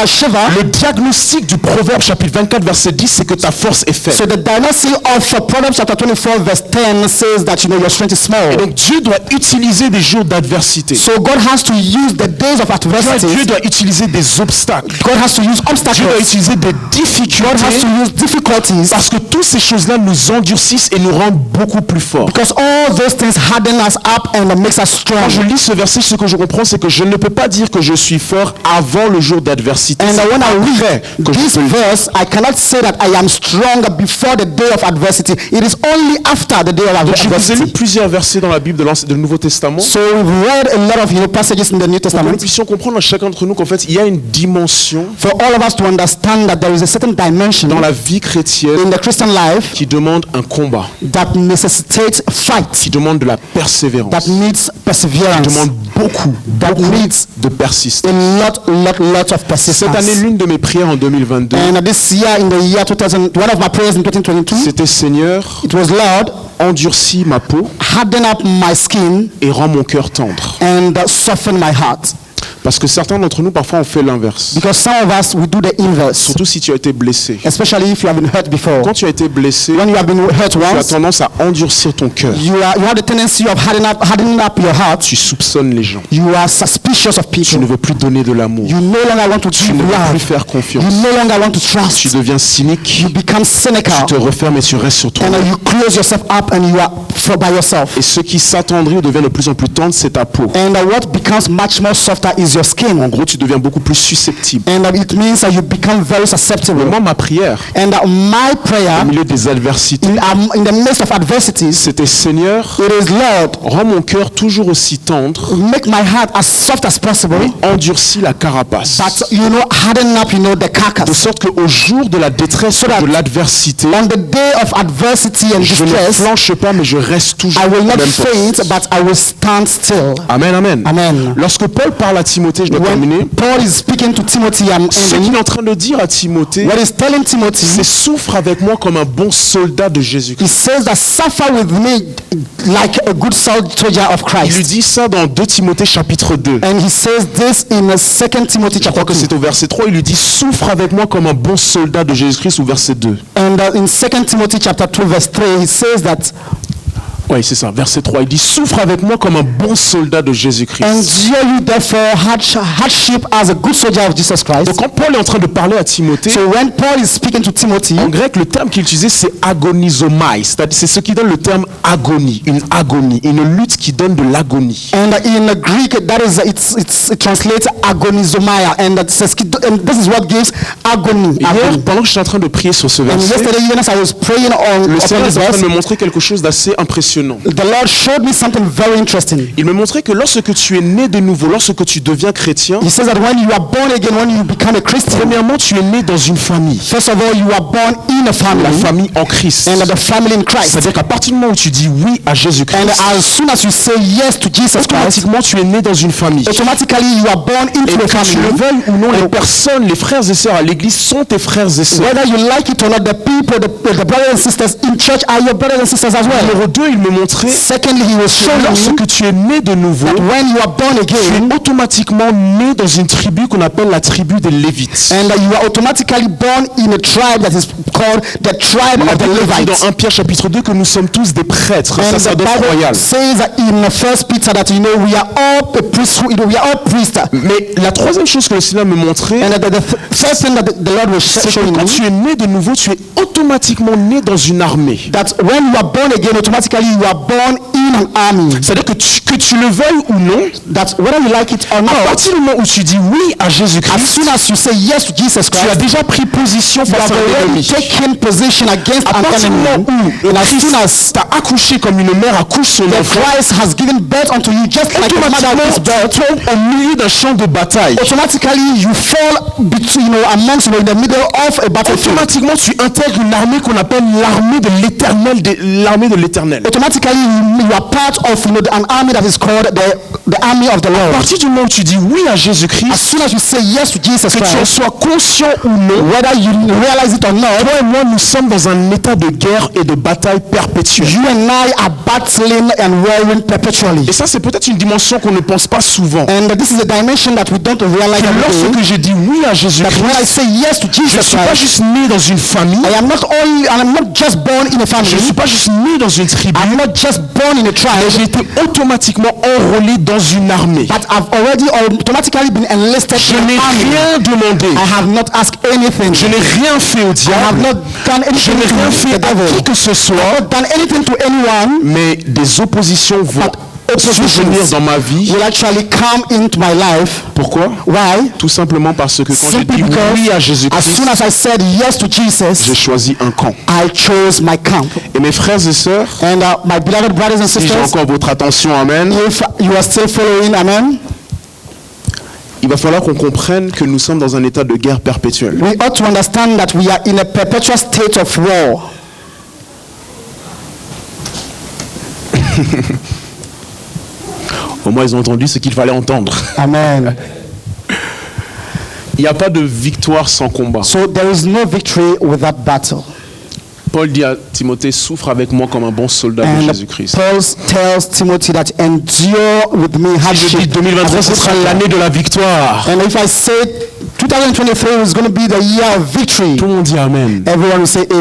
shiver. Le diagnostic du Proverbe chapitre 24 verset 10, c'est que ta force est faible. So the diagnosis of Proverbs chapter 24 verse 10 says that your strength is small. Et donc Dieu doit utiliser des jours d'adversité. So God has to use the days of Dieu adversity. doit utiliser des obstacles. God has to use Dieu doit obstacles. utiliser des God has to difficultés use difficulties parce que toutes ces choses-là nous endurcissent et nous rendent beaucoup plus forts. because all those things harden us up and makes us strong. Quand je lis ce verset, ce que je comprends, c'est que je ne peux pas dire que je suis fort avant le jour d'adversité. And C'est when I après read que je this peux le dire. verse, I cannot say that I am strong before the day of adversity. It is only after the day of Donc, je vous ai lu adversity. plusieurs versets dans la Bible de Nouveau Testament So we've read a lot of passages in the New pour que nous Testament puissions comprendre à chacun d'entre nous qu'en fait, il y a une dimension for all of us to understand that there is a certain dimension dans la vie chrétienne in the Christian life qui demande un combat, that necessitates fight, qui demande de la persévérance, that needs qui perseverance, demande beaucoup that needs de persistance. a lot of Cette année, persistence. l'une de mes prières en 2022, And this year, in the year 2000, one of my prayers in 2022, c'était Seigneur, it was Lord, endurcis ma peau harden up my skin et rends mon cœur tendre. and soften my heart. Parce que certains d'entre nous, parfois, on fait l'inverse. Because some of us, we do the inverse. Surtout si tu as été blessé. Especially if you have been hurt before. Quand tu as été blessé, When you have been hurt tu as once, tendance à endurcir ton cœur. you have the tendency of hardening up your heart. Tu soupçonnes les gens. You are suspicious of Tu ne people. veux plus donner de l'amour. You no longer want to Tu give ne veux plus love. faire confiance. You no longer want to Tu trust. deviens cynique. You become cynical. Tu te refermes et tu restes sur toi. And you close yourself up and you are by yourself. Et ce qui s'attendrit ou devient de plus en plus tendre, c'est ta peau. And what becomes much more softer is your En skin. gros, tu deviens beaucoup plus susceptible. And it means that you become very susceptible. Mais moi, ma prière, And my prayer au milieu des adversités, in the midst of adversities, c'était Seigneur, it is Lord, rends mon cœur toujours aussi tendre, make my heart as soft as possible, endurcis la carapace. but harden up, the De carcass. sorte qu'au jour de la détresse, de l'adversité, On the day of adversity and je ne distress, flanche pas, mais je reste toujours I will au not même poste. faint, but I will stand still. Amen, amen. Amen. Lorsque Paul parle à Timothée, je dois When terminer, Paul is speaking to Timothy, ce qu'il est en train de dire à Timothée, what he's telling Timothy, c'est souffre avec moi comme un bon soldat de Jésus-Christ. he says that suffer with me like a good soldier of Il lui Christ. dit ça dans 2 Timothée chapitre 2. And he says this in 2 Timothy Je chapter crois que 2. c'est au verset 3, il lui dit souffre avec moi comme un bon soldat de Jésus-Christ, ou verset 2. And in 2 Timothy chapter 2 verse 3, he says that, Oui, c'est ça, verset 3. Il dit souffre avec moi comme un bon soldat de Jésus-Christ. endure you therefore hardship as a good soldier of Jesus Christ. Donc quand Paul est en train de parler à Timothée, So when Paul is speaking to Timothy, en grec, le terme qu'il utilisait, c'est agonizomai. C'est ce qui donne le terme agonie, une lutte qui donne de l'agonie. and in Greek that is it translates agonizomai, and this is what gives agony. Et hier, pendant que je suis en train de prier sur ce And verset, yesterday, even as I was praying le upon Seigneur this est en train verse, de me montrer quelque chose d'assez impressionnant. the Lord showed me something very interesting. Il me montrait que lorsque tu es né de nouveau, lorsque tu deviens chrétien, He says that when you are born again, when you become a Christian, premièrement, tu es né dans une famille, first of all, you are born in a la family, famille en Christ. and the family in Christ. C'est-à-dire qu'à partir du moment où tu dis oui à And Jésus-Christ, as soon as you say yes to Jesus Christ, automatiquement tu es né dans une famille. automatically you are born Et into a que tu le family. veuilles ou non, les personnes, les frères et sœurs à l'église sont tes frères et sœurs. Whether you like it or not, the people, the brothers and sisters in church are your brothers and sisters as well. Numéro 2, il me montrait Secondly, he was que showing me lorsque tu es né de nouveau, that when you are born tu again, es automatiquement né dans une tribu qu'on appelle la tribu des Lévites. and you are automatically born in a tribe that is called the tribe La of the Bible dit Levites. dans 1 Pierre chapitre 2 que nous sommes tous des prêtres, And the sacerdotes Bible royaux. says that in the first Peter that we are all a priesthood, we are all priests. Mais la troisième chose que le Seigneur me montrait, And the first thing that the Lord was c'est que showing quand me, tu es né de nouveau, tu es automatiquement né dans une armée. that when you are born again, automatically you are born in an army. C'est-à-dire que tu le veuilles ou non, That whether you like it or à not, partir du moment où tu dis oui à as Jésus-Christ, soon as you say yes to Jesus tu as Christ, déjà pris position you face have à un already ennemi. taken position against À an partir du moment enemy. où And as Christ soon as t'a accouché comme une mère accouche son the enfant, Christ has given birth unto you, just like a mother automatiquement gives birth, tu tombes au milieu d'un champ de bataille. automatically you fall between, amongst, in the middle of a battlefield. Automatiquement tu intègres une armée qu'on appelle l'armée de l'éternel, l'armée de l'éternel. Automatically you are part of an army that is called the army of the À Lord. partir du moment où tu dis oui à As Jésus-Christ, soon as you say yes to Jesus que tu en Christ, sois conscient ou non, whether you realize it or not, toi et moi nous sommes dans un état de guerre et de bataille perpétuelle. you and I are battling and warring perpetually. Et ça c'est peut-être une dimension qu'on ne pense pas souvent. And this is a dimension that we don't realize Que every day. lorsque j'ai dit oui à That when I Jésus-Christ, say yes to je ne Jesus suis pas Christ, juste né dans une famille, I'm not just born in a je ne suis family. pas juste né dans une tribu, I'm not just born in a mais j'ai tribe, été automatiquement enrôlé dans une armée. but I've already automatically been enlisted Je in n'ai an army. rien demandé. I have not asked anything. Je n'ai rien fait au I have diable. not done Je anything n'ai rien to fait the à qui devil. que ce soit. Not done anything to anyone. Mais des oppositions vont Oppositions survenir dans ma vie. will actually come into my life. Pourquoi? Why? Tout simplement parce que quand j'ai Simply dit because oui à as Jésus-Christ, soon as I said yes to j'ai Jesus, choisi un camp. I chose my camp. Et mes frères et sœurs, And my beloved brothers and si j'ai sisters, encore votre attention, amen, if you are still following, amen, il va falloir qu'on comprenne que nous sommes dans un état de guerre perpétuelle. we ought to understand that we are in a perpetual state of war. Au moins, ils ont entendu ce qu'il fallait entendre. Amen. Il n'y a pas de victoire sans combat. So there is no victory without battle. Paul dit à Timothée, souffre avec moi comme un bon soldat de And Jésus-Christ. Paul tells Timothy that endure with me Si je hardship. dis 2023, ce sera l'année de la victoire. And if I say 2023 is going to be the year of victory, Tout le monde dit Amen. everyone will say Mais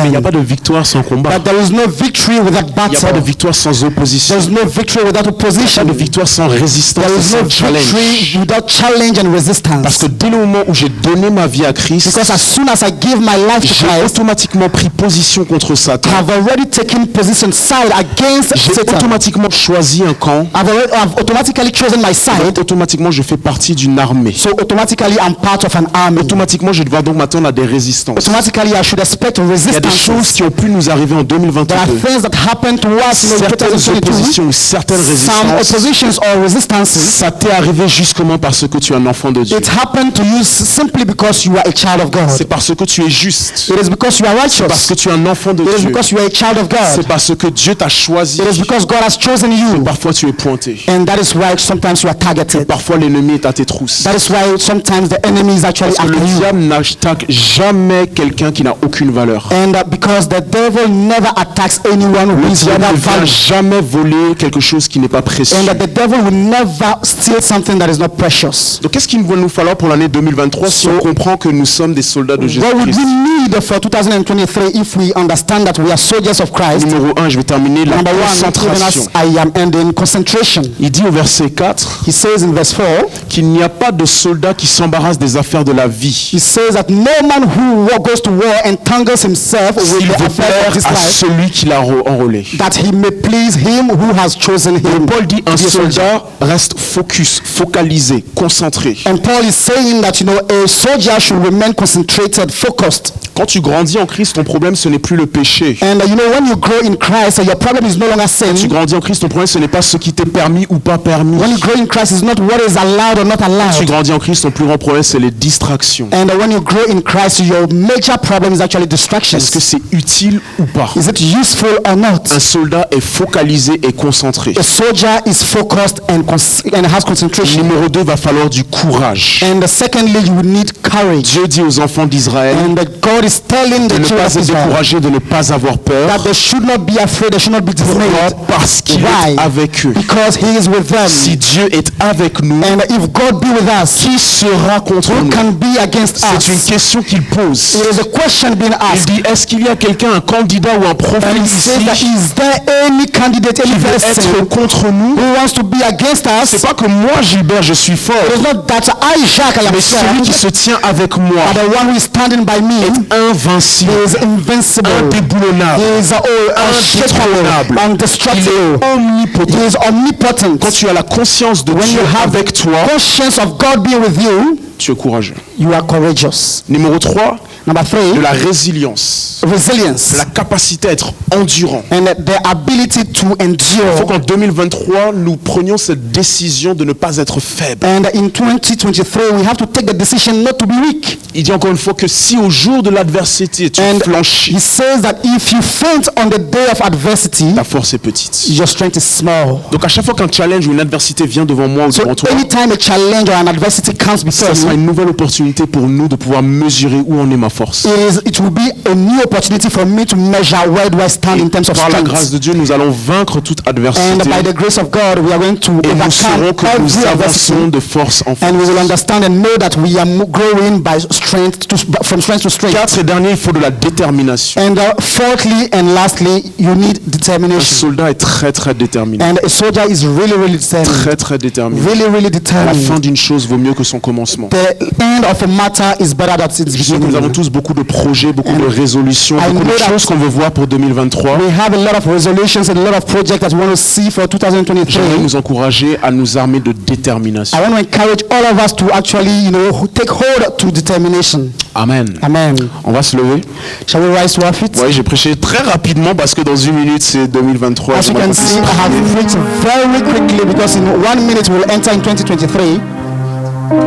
il n'y a amen. pas de victoire sans combat. But there is no victory without Il n'y a pas de battle. victoire sans opposition. There's no victory without Il n'y a opposition. pas de victoire sans résistance There et is no sans challenge. victory without challenge and Parce resistance. que dès le moment où j'ai donné ma vie à Christ, Because as soon as I give my life to j'ai Christ, automatiquement pris position contre Satan. I have already taken position side against J'ai Satan. automatiquement choisi un camp. I've automatically chosen my side. Automatiquement, je fais partie d'une armée. So automatically I'm part of an army. Automatiquement, je dois donc m'attendre à des résistances. Automatically I should expect Il y a des resistance. choses qui ont pu nous arriver en There are 2022. things that happen to us in Certaines 2022. oppositions ou certaines Some résistances. oppositions or resistances. Ça t'est arrivé justement parce que tu es un enfant de Dieu. It happened to you simply because you are a child of God. C'est parce que tu es juste. It is because you are Parce righteous. que tu es un enfant de It is Dieu. because you are a child of C'est God. parce que Dieu t'a choisi. It is because God has chosen you. Parfois tu es pointé. And that is why sometimes you are targeted. Parfois l'ennemi est à tes trousses. That is why sometimes the enemy is actually Parce que after le you. diable n'attaque jamais quelqu'un qui n'a aucune valeur. And because the devil never attacks anyone who Le is diable without ne va value. jamais voler quelque chose qui n'est pas précieux. And that the devil will never steal something that is not precious. Donc qu'est-ce qu'il va nous falloir pour l'année 2023 si on comprend que nous sommes des soldats de What would Jésus-Christ? we need for 2023 if we understand that we are soldiers of Christ? Numéro 1, je vais terminer la Number one, even concentration. as I am ending, concentration. Il dit au verset 4 He says in verse 4, qu'il n'y a pas de soldat qui s'embarrasse des affaires de la vie. he says that no man who goes to war entangles himself with S'il the veut affairs plaire of this à life, celui qui l'a enrôlé. that he may please him who has chosen him. Paul dit un to be a soldier. soldat reste focus, focalisé, concentré. And Paul is saying that, a soldier should remain concentrated, focused. Quand tu grandis en Christ, ton problème ce n'est plus le péché. And when you grow in Christ, your problem is no longer sin. Tu grandis en Christ, ton problème ce n'est pas ce qui t'est permis ou pas permis. When you grow in Christ, it's not what is allowed or not Tu allowed. grandis en Christ, ton plus grand problème c'est les distractions. And when you grow in Christ, your major problem is actually distractions. Est-ce que c'est utile ou pas? Is it useful or not? Un soldat est focalisé et concentré. A soldier is focused and has concentration. Numéro 2, va falloir du courage. And secondly, you will need courage. Dieu dit aux enfants d'Israël And God is telling de the ne children pas of être Israel découragés, de ne pas avoir peur. that they should not be afraid, they should not be Pourquoi? dismayed. Parce qu'il Why? est avec eux. Because He is with them. Si Dieu est avec nous, And if God be with us, qui sera contre who nous? can be against C'est une us? question qu'il pose. It is a question being Il asked. dit, est-ce qu'il y a quelqu'un, un candidat ou un profil And he says that ici is there any candidate, any qui veut person être contre nous? who wants to be against us? C'est pas que moi, Gilbert, je suis fort, It is not that I, Jacques, I am mais celui qui strong, se tient avec moi, but the one who is standing by me invincible, is invincible. indéboulonnable, He is unshakable, il indestructible. est omnipotent. He is omnipotent. Quand tu as la conscience de When Dieu you have avec toi, conscience of God being with you, tu es courageux. you are courageous. Numéro 3, Number de 3, la résilience, resilience la capacité à être endurant. and the ability to Il faut endure. qu'en 2023, nous prenions cette décision de ne pas être faible. And in 2023, we have to take the decision not to be weak. Il dit encore une fois que si au jour de l'adversité tu And flanchis, he says that if you faint on the day of adversity, ta force est petite. your strength is small. Donc à chaque fois qu'un challenge ou une adversité vient devant moi ou So devant toi, anytime a challenge or an adversity comes before ça sera you, une nouvelle opportunité pour nous de pouvoir mesurer où en est ma force. it will be a new opportunity for me to measure where do I stand in terms of Par la grâce strength. de Dieu, nous allons vaincre toute And adversité by the grace of God, we are going to et nous overcome saurons que nous every avançons adversity. de force en And we will force. understand and know that we are growing by strength from strength to strength. 4 et dernier, il faut de la détermination. And fourthly and lastly, you need Un determination. soldat est très très déterminé. And a soldier is really determined. Très très déterminé. Really La determined. fin d'une chose vaut mieux que son commencement. The end of a matter is better than its Je sais que nous avons beginning. tous beaucoup de projets, beaucoup de résolutions, I beaucoup de know that- choses qu'on veut voir pour 2023. We have a lot of resolutions and a lot of projects that we want to see for J'aimerais 2023. nous encourager à nous armer de détermination. I want to encourage all of us to actually, take hold to determination. Amen. Amen. On va se lever. Shall we rise to our feet? Oui, j'ai prêché très rapidement parce que dans une minute c'est 2023. As you J'aimerais can qu'on see, puisse I have prier. preached very quickly because in 1 minute we'll enter in 2023.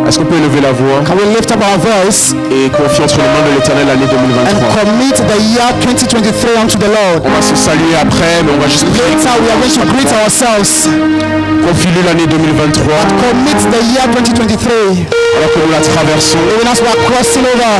Est-ce qu'on peut élever la voix Can we lift up our voice et confier entre les mains de l'Éternel l'année and 2023? commit the year 2023 unto the Lord? On va se saluer après, mais on va juste prier. Later we are going to greet ourselves. Confie-lui l'année 2023 Commit the year 2023. alors que nous la traversons. Even as we are crossing over,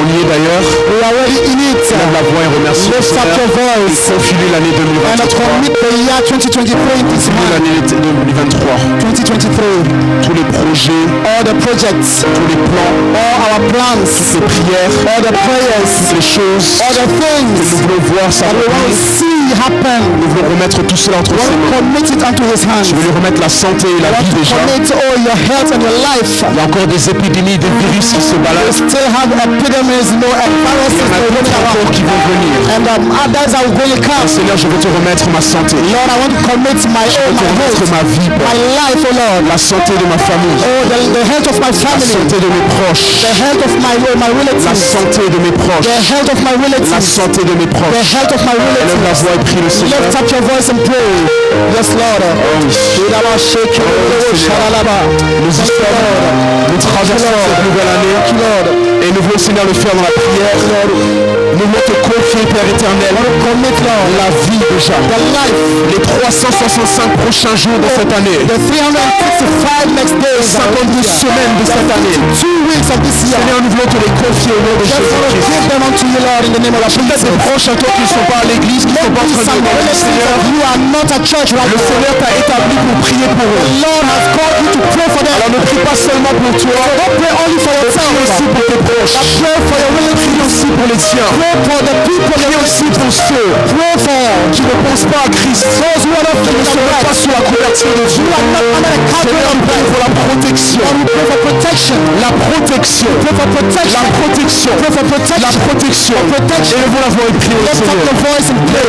On y est d'ailleurs. we are already in it. Lève la voix et remercie Lift Lift up your voice Confie-lui l'année and 2023. commit the year 2023 in this Confie-lui month. l'année 2023. 2023. Tous les projets, All the projects, tous les plans, all our plans, toutes les prières, all the prayers, toutes les choses all the que nous things voulons voir that we want to s'accomplir. see happen. Nous voulons remettre tout cela entre We ses want to mains. commit it unto his hands. Je veux lui remettre la santé et We la want vie to déjà. commit all your health and your life. Il y a encore des épidémies, des virus qui se We baladent. still have epidemics, no Il y viruses, en a no d'autres encore qui vont venir. and others are going to come. Seigneur, je veux te remettre ma santé. Lord, I want to commit my Je veux te remettre health, ma vie, my Père. life, oh Lord. La santé de ma famille. Oh, the health of my La family, santé de mes proches. the health of my La relatives, santé de mes proches. the health of my La relatives, santé de mes the proches. health of my Lève la relatives. voix et prie le Seigneur. Lift up your voice and pray. Yes, Lord. Nous y sommes. Nous traversons cette nouvelle année. Et nous voulons, Seigneur, le faire dans la prière. Nous voulons te confier, Père éternel, la vie déjà. Les 365 prochains jours de cette année. The 365 next days, 52 semaines de cette année. 2 weeks of this year. Seigneur, nous voulons te les confier au nom de Just want to Jésus-Christ. give them unto you, Lord, in the name of Peut-être Jesus. des proches à toi qui ne sont pas à l'église, qui ne sont pas en train de demander, Seigneur. You are not at church right Le now. Seigneur t'a établi pour prier pour eux. The Lord has called you to pray for them. Alors ne prie pas seulement pour toi, Don't pray only for yourself. prie aussi pour tes proches. But pray for your relatives. Prie aussi pour les tiens. Pray for the people. Prie aussi pour ceux Pray for qui ne pensent pas à Christ, those who are not qui ne sont pas sous la couverture de Dieu. who are not under the covering Seigneur, of nous prions pour la protection. God. We pray for protection. La protection. Pray for protection. La protection. Pray for protection. La protection. Protection. Et nous voulons avoir une prière au Lift up Seigneur. your voice and pray.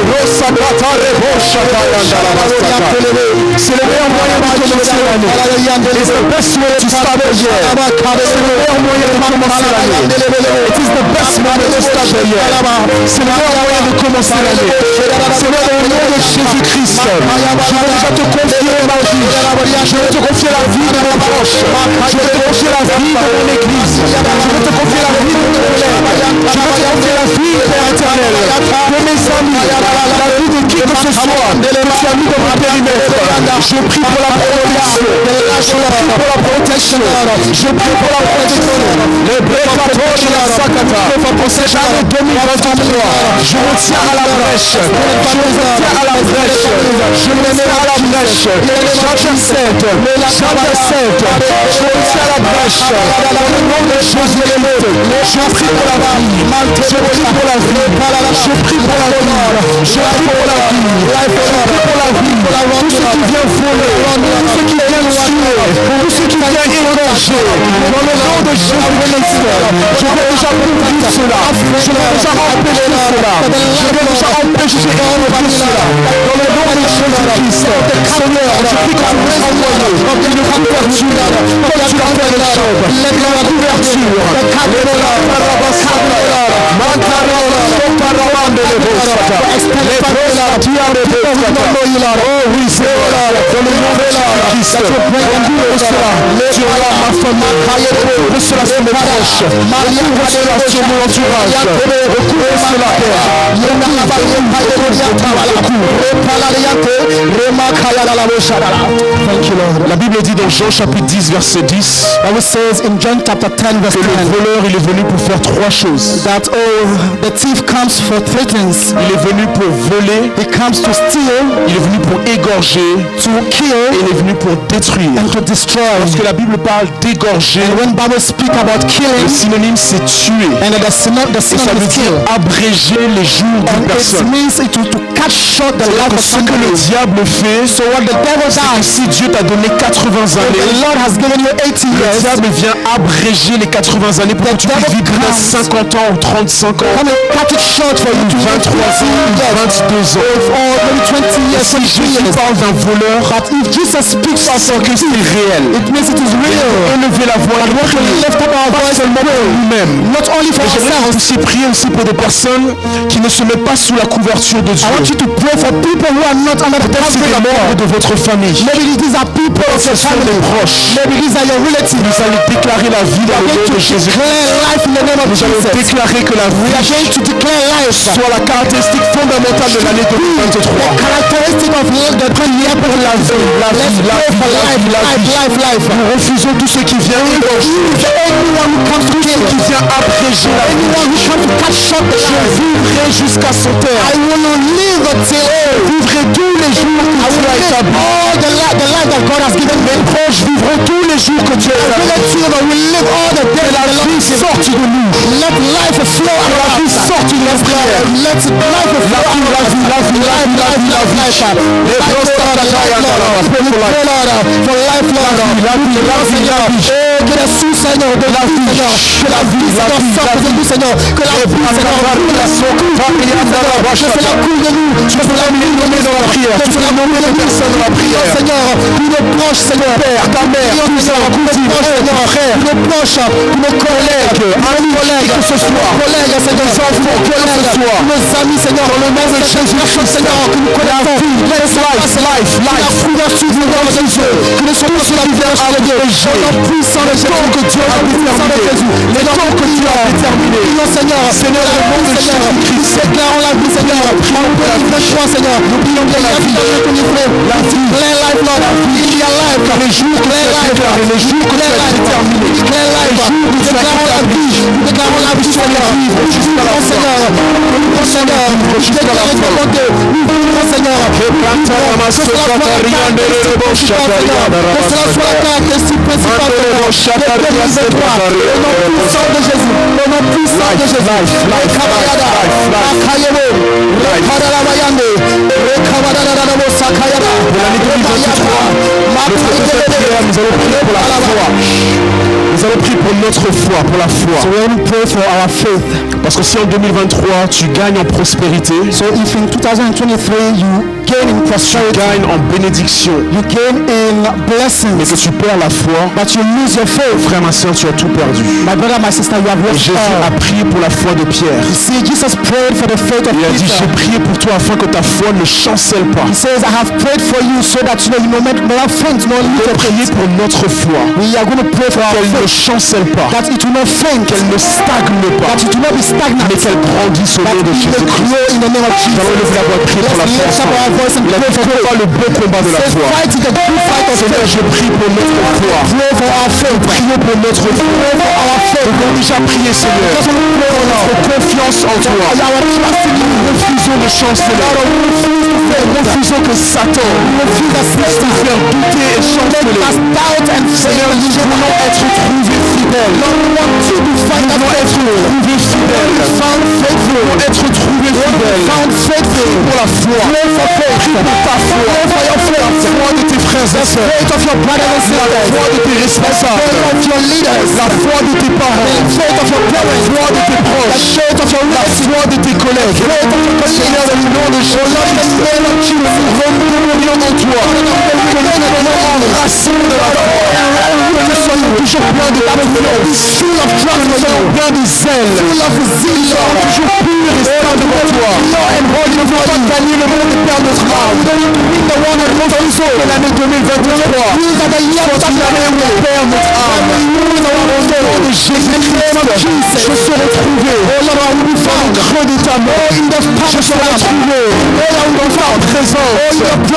C'est le meilleur moyen de commencer l'année. It's the best way to start the year. C'est le meilleur moyen de commencer l'année. It is the best moment to start the year. C'est le meilleur moyen de commencer l'année. Seigneur, dans le nom de Jésus-Christ, je veux déjà te confier ma vie. Je veux te confier la vie de mes proches. Je veux te confier la vie de mon église. Je veux te confier la vie de mon élève. Je veux te confier la vie, Père éternel, de mes amis, la vie de qui que ce soit que tu as mis dans mon périmètre. Je prie pour la protection. Je prie pour la protection. Je prie pour la protection. Les bécateurs de la Sakata. Pour cette année 2023, je retiens à la brèche. Je retiens à la brèche. Je retiens à la brèche. Chacun 7. Chacun 7. Je retiens à la brèche. Dans le nom de Jésus-Christ. Je prie pour la vie. Je prie pour la vie. Je prie pour la vie. Je prie pour la vie. Je prie pour la vie. Tout ce qui vient voler, tout ce qui vient tuer, tout ce qui vient égorger, dans le nom de Jésus-Christ, je vais déjà couvrir cela. Je vais déjà empêcher cela. Je vais déjà empêcher cela. Dans le nom de Jésus-Christ, Seigneur, je prie que tu m'aies envoyé une couverture, comme tu l'as fait les choses. La couverture, oh oui, c'est là, dans le nom de Jésus-Christ, recouvre cela sur ma famille, recouvre cela sur mes proches, recouvre cela sur mon entourage, recouvre cela, La Bible dit dans Jean chapitre 10 verset 10 Bible says in John chapter 10 verse que le 10 voleur il est venu pour faire trois choses. that the thief comes for three things. Il est venu pour voler, He comes to steal, il est venu pour égorger to et kill, il est venu pour détruire. and to destroy. Parce que la Bible parle d'égorger, And when Bible speak about le killing, synonyme c'est tuer. and the synonym Et ça veut is dire kill, abréger les jours d'une and it personne. means it to cut short the life Que of ce que le somebody. diable fait, So what the devil c'est que does, si Dieu t'a donné 80 the années, Lord has given you 80 le years, diable vient abréger les 80 années pour que tu puisses vivre peut-être 50 ans ou 35 ans, come and cut it short for you to 23 ans ou 22 ans. or maybe 20 years, Si Jésus parle d'un voleur, But if Jesus speaks of c'est que c'est réel. it means it is real. Élever la voix et We prier, lift up our pas voice seulement pour nous-mêmes. not only for Mais j'aimerais ourselves, aussi prier aussi pour des personnes qui ne se mettent pas sous la couverture de Dieu. I want you to pray for people who are not under the Peut-être c'est covering des of membres God. de votre famille. Maybe these are people of your Ce sont family. des proches. Maybe these are your relatives. Nous allons déclarer la vie dans le nom de Jésus. Declare life in the name of Nous allons Jesus. déclarer que la We are vie going to declare life. soit la caractéristique fondamentale de l'année 2023. Characteristic of the premier pour la vie. Let's pray for life. Nous refusons tout ce qui vient égorger, Anyone who comes to kill, qui vient abréger la vie. anyone who comes to cut short the Je life, vivrai jusqu'à son terme. I will not live until Vivrai tous les jours que I tu will as live établi. all the life that God has given me. Mes proches vivront tous les jours que tu as établi. Relative will live all the days La that the Lord vie has given. sorte de nous. Let life flow out La of vie us. sorte de nos prières. Let life flow out of us. Les prostatatailles à la base. For life, Lord. Que la sous, Seigneur, de la vie, Seigneur. Que la vie, Seigneur, sorte de nous, Seigneur. Que la vie, Seigneur, que cela coule de nous. Que cela coule de nous dans la prière. Que cela coule de nous, Seigneur. Tous nos proches, Seigneur. Père, ta mère, Seigneur. Tous nos proches, Seigneur. Frères, nos proches, nos collègues, amis, collègues, que ce soit. Collègues, Seigneur. Enfants, collègues, nos amis, Seigneur. Dans le nom de Jésus, Seigneur, que nous connaissons. Life. Couverture du nom de Jésus. Que nous soyons sur la vie avec Dieu. Au nom puissant de Jésus. Que Dieu a déterminé. Les temps que Dieu a déterminé. Prions, Seigneur. Seigneur, le nom de Jésus-Christ. Déclarons la vie, Seigneur. En 2023, Seigneur. Nous prions que la vie de la vie. Plein life, Lord. Il y a life. Car les jours que tu as déclaré, les jours que tu as déterminé. Plein life. Nous déclarons la vie. Nous déclarons la vie, Seigneur. Jusqu'à la Seigneur. Nous Seigneur. Jusqu'à la volonté. Nous Seigneur. Que cela soit la caractéristique principale de notre 2023. Au nom puissant de Jésus. Au nom puissant de Jésus. Pour l'année 2023, notre prochaine prière, nous allons prier pour la foi. Nous allons prier pour notre foi, pour la foi. So we will pray for our faith. Parce que si en 2023 tu gagnes en prospérité, So if in 2023 you gain in tu prosperity, gagnes en bénédiction, you gain in mais blessings, que tu perds la foi, but you lose your faith, frère, ma soeur, tu as tout perdu. my brother, my sister, you have Et lost Jésus a all. prié pour la foi de Pierre. You see, Jesus prayed for the faith of Il a dit, Peter. j'ai prié pour toi afin que ta foi ne chancelle pas. He says, I have prayed for you so that you know not faint, nor On lose va your prier faith. pour notre foi, We are going to pray for our qu'elle ne faith, chancelle pas, that it will not faint, qu'elle ne stagne pas, that it will not be stagnant, mais qu'elle grandisse au that nom it de will Jésus-Christ. grow in the name of Nous allons Jesus. lever la voix de prier pour la Let's foi lift up our ensemble. voice and Il a pray dit, for faith. combat le bon combat de la Say, foi. fight the good fight of Seigneur, faith. je prie pour notre foi. Pray for our faith. Prions pour notre foi. Nous avons déjà prié, Seigneur. Notre confiance en toi. Refusons de chanceler. Refusons que Satan puisse te faire douter et chanceler. Seigneur, nous voulons être trouvés fidèles. Nous voulons être trouvés fidèles. Nous voulons être trouvés fidèles. Prie pour la foi. Prie pour ta foi. La foi de tes frères et sœurs. La foi de tes responsables. La foi de tes parents. La foi de tes proches. La foi de tes collègues. Seigneur, dans le nom de Jésus, nous remercions en toi. Que nous soyons enracinés de la foi. Que nous soyons toujours pleins de confiance. Que nous soyons pleins de zèle. Toujours purs et saints devant toi. Ne veux pas gagner le monde et perdre notre âme. Que l'année 2023 soit une année où on perd notre âme. Au nom de Jésus-Christ, je serai trouvé dans le creux de ta main. Je serai trouvé dans ta présence.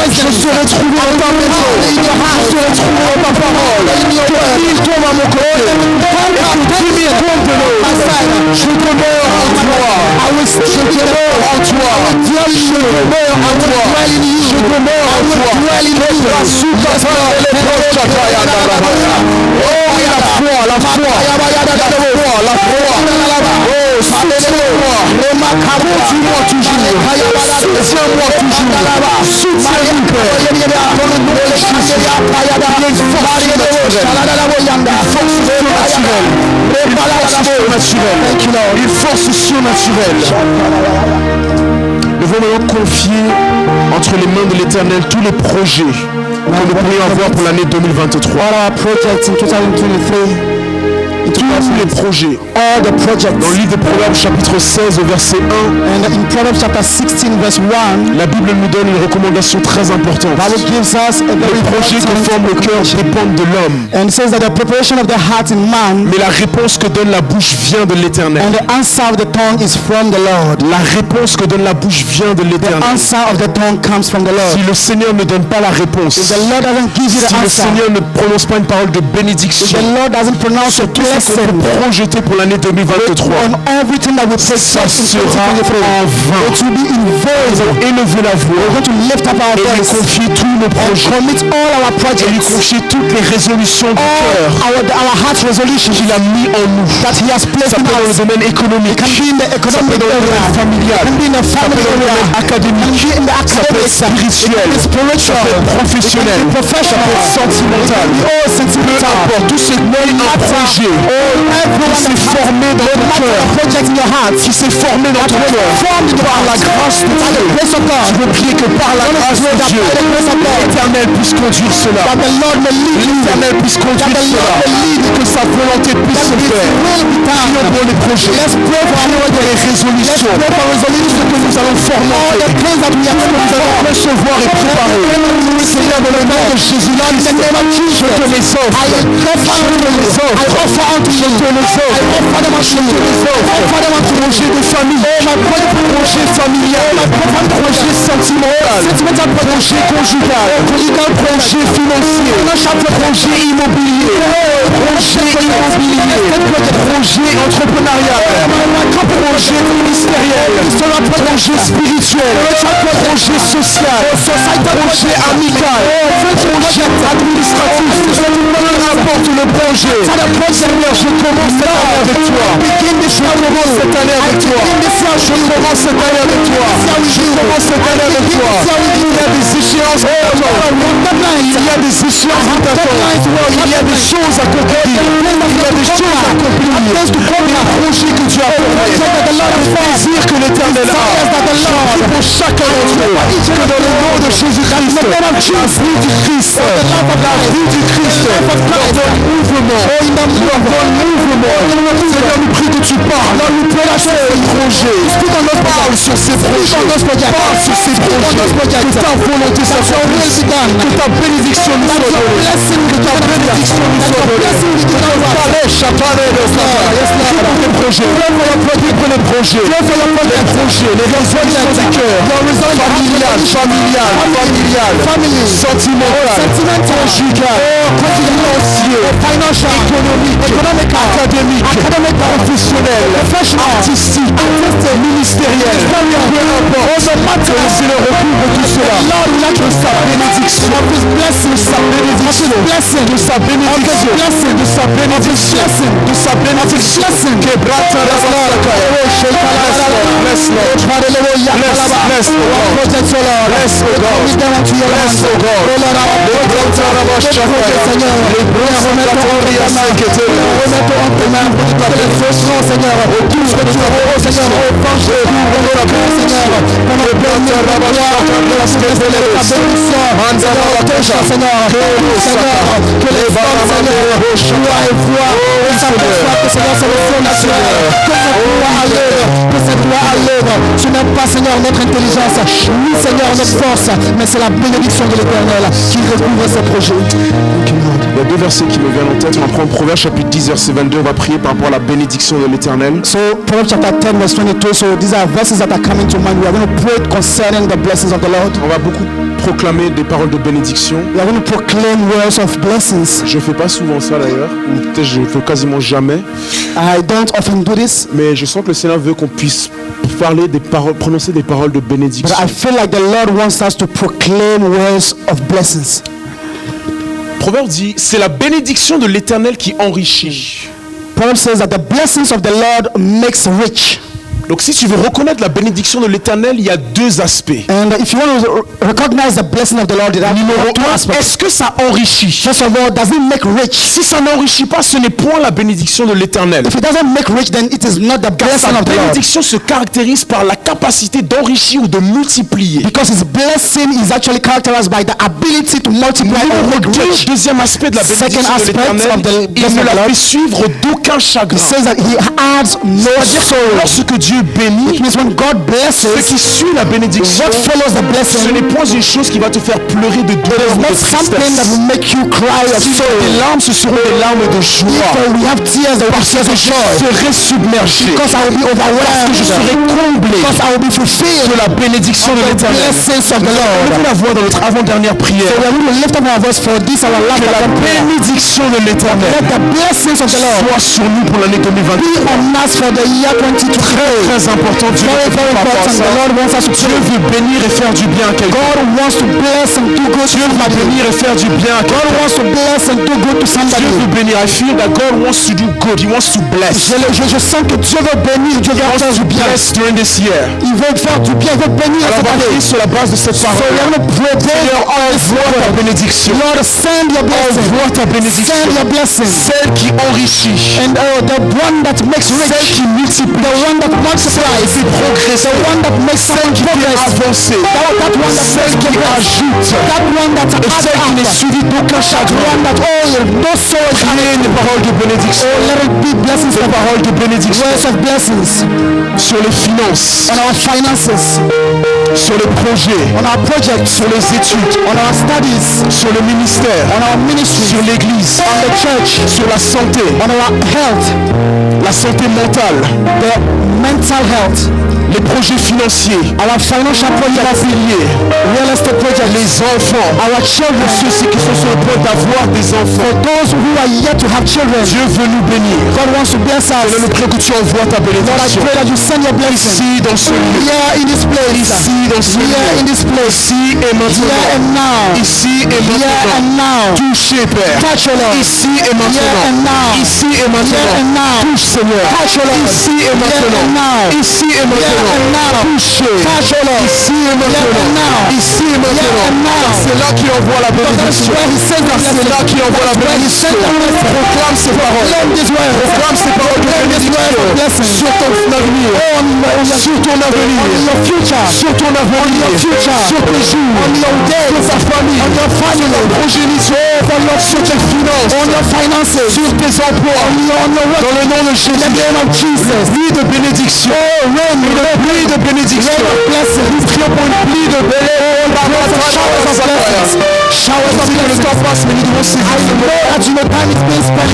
Je serai trouvé dans ta maison. Je serai trouvé dans ta parole. Que il tombe à mon côté. Et que 10 000 tombent de l'autre. Je demeure en toi. Je demeure en toi. Je demeure en toi. Je demeure en toi. Oh, oui, la foi. Oh, soutiens-moi. Soutiens-moi toujours. Soutiens-moi toujours. Soutiens-nous, Père. Dans le nom de Jésus. Une force surnaturelle. Nous voulons maintenant confier entre les mains de l'Éternel tous les projets que nous pourrions avoir pour l'année 2023. All our projects in 2023, in tous les projets. all the projects. Dans le livre de Proverbes chapitre 16 au verset 1, And in Proverbs chapter 16 verse 1, la Bible nous donne une recommandation très importante. Bible gives us a very Les projets que forme le cœur dépendent de l'homme. and says that the preparation of the heart in man Mais la réponse que donne la bouche vient de l'Éternel. and the answer of the tongue is from the Lord. La réponse que donne la bouche vient de The l'Éternel. answer of the tongue comes from the Lord. Si le Seigneur ne donne pas la réponse, If the Lord doesn't give you si the le answer, Seigneur ne prononce pas une parole de if bénédiction the Lord doesn't pronounce a sur tout ce qu'on blessing peut projeter pour l'année 2023, on everything that we take ça place in sera 2023, en vain. it will be in vain. Nous allons élever la voix We're going to lift up our et lui voice confier tous nos and projets commit all our et lui projects, confier toutes les résolutions du cœur our heart resolutions qu'il a mis en nous. that He has placed Ça in peut dans le us. domaine économique, It can be in the ça peut economic dans le domaine area, familial, it can be in the ça family peut dans le area, domaine it can académique, be in the ça peut être academics, spirituel, it can be ça spiritual, peut être professionnel, it can be ça peut professional, être sentimental. oh, Peu sentimental. importe, tout ce qui est un projet qui s'est formé dans ton cœur, Project in your heart, qui s'est formé dans ton cœur, par la grâce de Dieu. Je veux prier que par la grâce de Dieu, l'Éternel puisse conduire cela. that the Lord may lead you, L'Éternel puisse conduire cela. Que sa volonté puisse se faire. Prions pour les projets. Prions pour les résolutions. Ce que nous allons former. Recevoir et préparer. Seigneur, dans le nom de Jésus-Christ, je te les offre. Je te les offre. Je te les offre. Projet de famille. Projet familial. Projet sentimental. Projet conjugal. Projet financier. Projet immobilier. Projet entrepreneurial. Projet ministériel. Projet spirituel. Projet social. Projet amical. Projet administratif. Peu importe le projet. Seigneur, je commence cette année avec toi. Je commence cette année avec toi. Je commence cette année avec toi. Je commence cette année avec toi. Il y a des échéances qui t'attendent. Il y a des échéances qui t'attendent. Il y a des choses à accomplir. Il y a des choses à accomplir. Les projets que tu as formés. Le plaisir que l'Éternel a. Pour chacun d'entre eux. Que dans le nom de Jésus-Christ, la vie du Christ, la vie du Christ, leur donne mouvement. Leur donne mouvement. Seigneur, nous prie que tu parles. Sur ces projets. Parle sur ces projets. Parle sur ces projets. Que ta volonté s'accomplisse. Que ta bénédiction nous soit donnée. Que ta bénédiction nous soit donnée. Pour les projets. Pour les projets. Les projets. Les résolutions du cœur. Familial. Sentimental. Conjugal. Financier. Économique. Académique. Professionnel. Artistique. Ministériel. Peu importe. Que le Seigneur recouvre tout cela. De sa bénédiction. De sa bénédiction. De sa bénédiction. De sa bénédiction. De sa bénédiction. Quebrata la bless Lord. Bless Lord. Bless God. Bless God. Tu n'aimes pas, Seigneur, notre intelligence, ni Seigneur, notre force, mais c'est la bénédiction de l'Éternel qui recouvre ce projet. Il y a deux versets qui me viennent en tête. On va prendre Proverbes chapitre 10 verset 22. On va prier par rapport à la bénédiction de l'Éternel. So Proverbs chapter 10 verse 22. So these are verses that are coming to mind. We are going to pray concerning the blessings of the Lord. On va beaucoup proclamer des paroles de bénédiction. We are going to proclaim words of blessings. Je fais pas souvent ça d'ailleurs, ou peut-être je le fais quasiment jamais. I don't often do this, Mais je sens que le Seigneur veut qu'on puisse parler des paroles, prononcer des paroles de but bénédiction. I feel like the Lord wants us to proclaim words of blessings. Proverbe dit, c'est la bénédiction de l'Éternel qui enrichit. Proverbs says that the blessings of the Lord makes rich. Donc si tu veux reconnaître la bénédiction de l'Éternel, il y a deux aspects. And if you want to recognize the blessing of the Lord, there are Numéro two 1, aspects. est-ce que ça enrichit? First of all, does it make rich? Si ça n'enrichit pas, ce n'est point la bénédiction de l'Éternel. If it doesn't make rich, then it is not the Car blessing sa of the Lord. bénédiction se caractérise par la capacité d'enrichir ou de multiplier. Because his blessing is actually characterized by the ability to multiply or Numéro make 2, rich. deuxième aspect de la Second bénédiction de aspect l'Éternel, of the il blessing ne of the la Lord. fait suivre d'aucun It chagrin. says that he adds no C'est-à-dire que sorrow. lorsque Dieu bénit, It means when God ce blesses, qui suit la bénédiction, what follows the ce blessing n'est point une chose qui va te faire pleurer de douleur is ou not de something that tristesse. will make you cry of Si sorrow. tes larmes, ce seront des larmes de joie. If we have tears, there will be Parce que tears of je joy. serai submergé. Because I will be Parce que overwhelmed. je serai comblé Because I will be fulfilled de la bénédiction de the l'Éternel. blessings of the Levez Lord. la voix dans notre avant-dernière So prière. we are going to lift up our voice for this our last Que la prayer. bénédiction de l'Éternel Let the blessings of the Lord soit sur nous pour l'année be 2023. on us for the year 2023. Très important, Dieu Very, ne very fait pas important. ça. The Lord wants us to Dieu pray. veut bénir et faire du bien à quelqu'un. God wants to bless and do good to Dieu veut somebody. bénir et faire du bien à God quelqu'un. wants to bless and do good to Dieu somebody. veut bénir. I feel that God wants to do good. He wants to bless. Je sens que Dieu veut bénir, Dieu He veut wants faire to du bien. bless during this year. Il veut faire du bien, il veut bénir Alors on cette va prier année. sur la base de cette So parole. we are going to pray, Seigneur, envoie ta bénédiction. Lord, send your blessing. Envoie ta bénédiction. Send your blessing. Celle qui enrichit. And the one that makes rich, Celle qui multiplie. the one that multiplies, Qui progresse. the one that makes Celle qui fait progress, avancer. that one that Celle makes qui progress, ajoute. that one that Et adds celle qui n'est up, suivie d'aucun that chagrin. one that no sorrow is Priez des paroles de bénédiction. Oh, let it be blessings Des for paroles de bénédiction. words of blessings Sur les finances. on our finances, Sur les projets. on our projects, Sur les études. on our studies, Sur le ministère. on our ministry, Sur l'église. on the church, Sur la santé. on our health, La santé mentale. the mental health, Les projets financiers. our financial projects, real estate projects, Les enfants. our children, Ceux qui sont sur le point d'avoir des enfants. for those who are yet to have children. Dieu veut nous bénir. God wants to bless us. Seigneur, nous prions que tu envoies ta Lord, I bénédiction. pray that you send your blessing Ici dans ce lieu. here in this place, Ici dans ce here in lieu. this place, Ici et here maintenant. and now, Ici et here and maintenant. now. Touchez, Père. Touch your Lord. Ici et Here and maintenant. now. Ici et Here and maintenant. now. Touche, Seigneur. Touch your Lord. Ici et Here and maintenant. now. Ici et Here and maintenant. now. Touchez. Touch your Lord. Ici et Here and maintenant. now. Ici et Here and maintenant. now. C'est là qu'il envoie la That's bénédiction. where he sent the C'est là qu'il envoie la bénédiction. Proclame ces paroles. Proclaim this word. Proclame ces paroles de bénédiction sur ton avenir. Sur ton avenir. On your future. Sur ton avenir. Sur tes jours. On your days. Sur ta famille. On your family. Sur ta progéniture. Sur tes finances. On your finances. Sur tes emplois. On your work. Dans le nom de Jésus. In the name of Jesus. Une pluie de bénédiction. Une pluie de bénédiction. Nous prions pour une pluie de bénédiction. Showers of Que le blessings. temps passe, mais nous devons saisir ce moment. That you know time is being spent.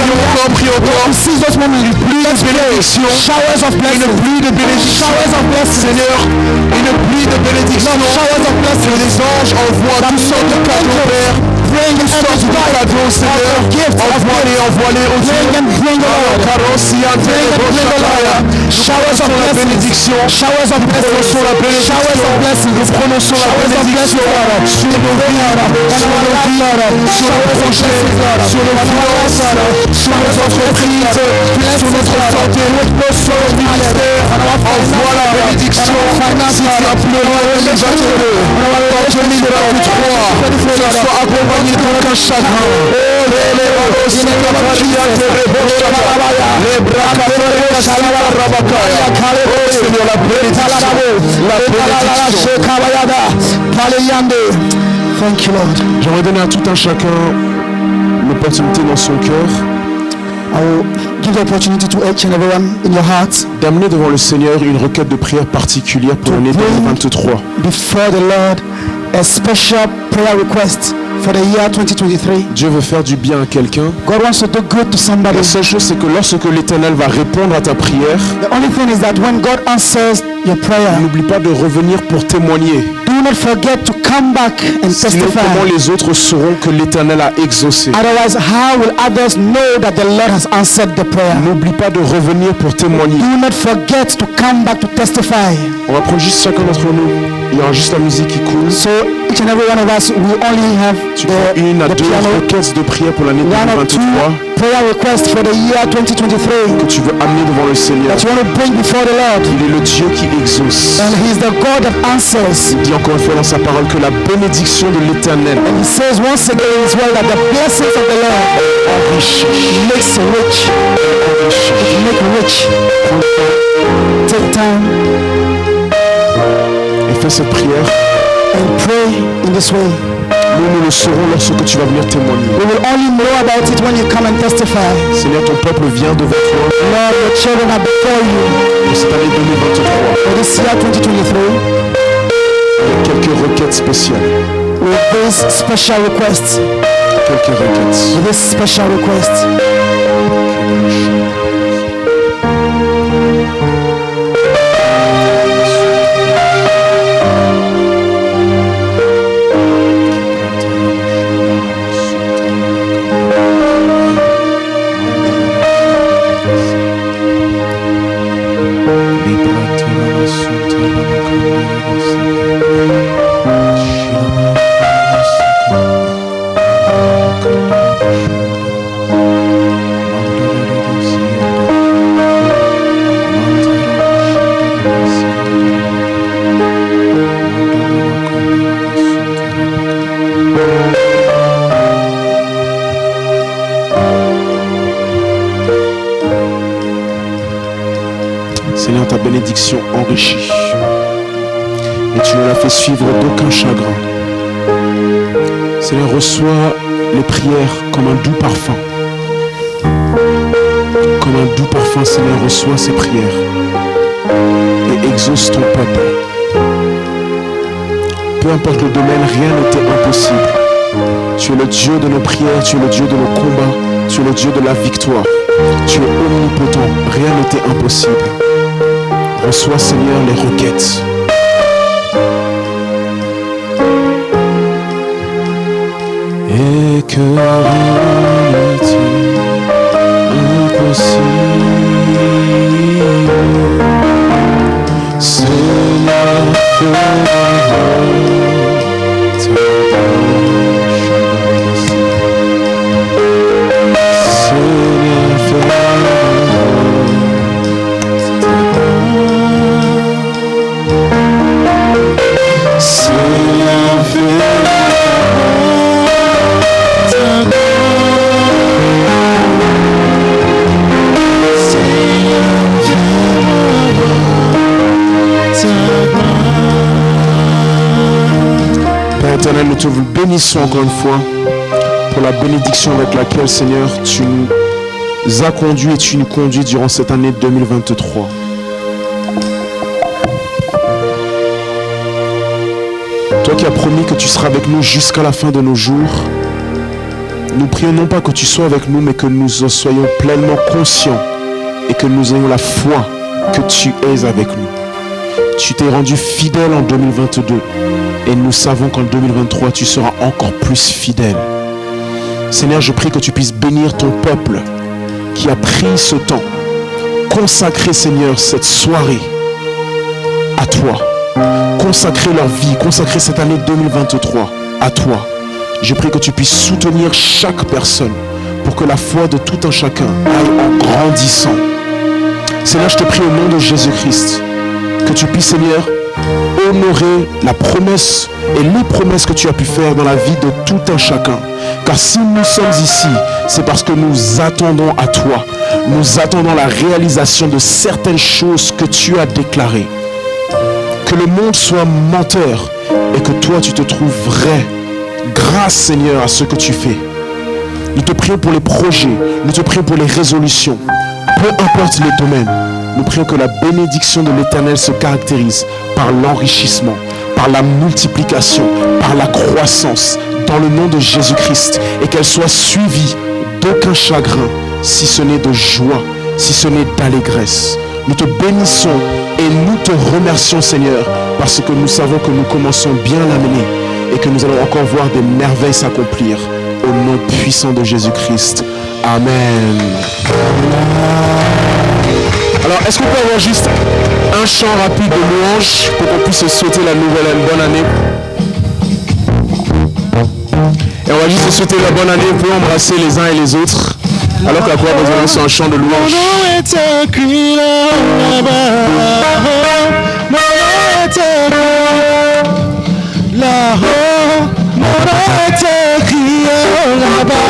Prions encore. Seize those moments. Une pluie de bénédiction. Showers of Une blessings. pluie de bénédiction. Showers of blessings. Seigneur, une pluie de bénédiction. Showers of blessings. Que les anges envoient toutes sortes de cadeaux, Père. Bring Toutes sortes de cadeaux, Seigneur. Envoie-les au Dieu. bring the Lord. Showers of la bénédiction. Showers of blessings. Prononçons la bénédiction. Showers of blessings. Nous prononçons la bénédiction sur nos vies, sur nos projets, sur nos finances, sur nos entreprises, sur notre santé, sur nos ministères. Envoie la bénédiction. Si tu as pleuré en 2022, en 2023, que tu sois accompagné d'aucun chagrin. Seigneur, la bénédiction. Thank you, Lord. J'aimerais donner à tout un chacun l'opportunité dans son cœur I will give the opportunity to each and everyone in your hearts d'amener devant le Seigneur une requête de prière particulière pour l'année 2023. before the Lord a special prayer request for the year 2023. Dieu veut faire du bien à quelqu'un. God wants to do good to somebody. La seule chose, c'est que lorsque l'Éternel va répondre à ta prière, The only thing is that when God answers your prayer, n'oublie pas de revenir pour témoigner. do not forget to come back and Sinon, testify. comment les autres sauront que l'Éternel a exaucé? Otherwise, how will others know that the Lord has answered the prayer? N'oublie pas de revenir pour témoigner. Do not forget to come back to testify. On va prendre juste chacun d'entre nous. Il y aura juste la musique qui coule. So each and every one of us will only have Tu prends une à the deux piano, requêtes de prière pour l'année one or 2023. two prayer request for the year 2023 que tu veux amener devant le Seigneur. that you want to bring before the Lord. Il est le Dieu qui exauce. And He is the God that answers. Il dit encore une fois dans sa parole que la bénédiction de l'Éternel And He says once again in His word that the blessings of the Lord makes rich. It make rich. Take time et fais cette prière. and pray in this way. Nous le saurons lorsque tu vas venir témoigner. We will only know about it when you come and testify. Seigneur, ton peuple vient devant toi Lord, your children are before you pour cette année 2023. for this year 2023 Avec quelques requêtes spéciales. with this special request. Quelques requêtes. With this special request. Seigneur, ta bénédiction enrichit. Et tu ne la fais suivre d'aucun chagrin. Seigneur, reçois les prières comme un doux parfum. Comme un doux parfum, Seigneur, reçois ces prières. Et exauce ton peuple. Peu importe le domaine, rien n'était impossible. Tu es le Dieu de nos prières, tu es le Dieu de nos combats, tu es le Dieu de la victoire. Tu es omnipotent, rien n'était impossible. Reçois, Seigneur, les requêtes. Et que rien n'était impossible. Seigneur, Père éternel, nous te bénissons encore une fois pour la bénédiction avec laquelle, Seigneur, tu nous as conduits et tu nous conduis durant cette année 2023. Toi qui as promis que tu seras avec nous jusqu'à la fin de nos jours, nous prions non pas que tu sois avec nous, mais que nous en soyons pleinement conscients et que nous ayons la foi que tu es avec nous. Tu t'es rendu fidèle en 2022 et nous savons qu'en 2023 tu seras encore plus fidèle. Seigneur, je prie que tu puisses bénir ton peuple qui a pris ce temps, consacrer, Seigneur, cette soirée à toi, consacrer leur vie, consacrer cette année 2023 à toi. Je prie que tu puisses soutenir chaque personne pour que la foi de tout un chacun aille en grandissant. Seigneur, je te prie au nom de Jésus-Christ que tu puisses, Seigneur, honorer la promesse et les promesses que tu as pu faire dans la vie de tout un chacun. Car si nous sommes ici, c'est parce que nous attendons à toi. Nous attendons la réalisation de certaines choses que tu as déclarées. Que le monde soit menteur et que toi tu te trouves vrai. Grâce, Seigneur, à ce que tu fais. Nous te prions pour les projets, nous te prions pour les résolutions. Peu importe les domaines, nous prions que la bénédiction de l'Éternel se caractérise par l'enrichissement, par la multiplication, par la croissance, dans le nom de Jésus-Christ, et qu'elle soit suivie d'aucun chagrin, si ce n'est de joie, si ce n'est d'allégresse. Nous te bénissons et nous te remercions, Seigneur, parce que nous savons que nous commençons bien l'année et que nous allons encore voir des merveilles s'accomplir au nom puissant de Jésus-Christ. Amen. Alors, est-ce qu'on peut avoir juste un chant rapide de louange pour qu'on puisse se souhaiter la nouvelle année, bonne année? Et on va juste se souhaiter la bonne année. Vous pouvez embrasser les uns et les autres. Alors que la chorale va sur un chant de louange. Mon nom est écrit là-bas. Mon nom est écrit là-haut. Mon nom est écrit là-bas.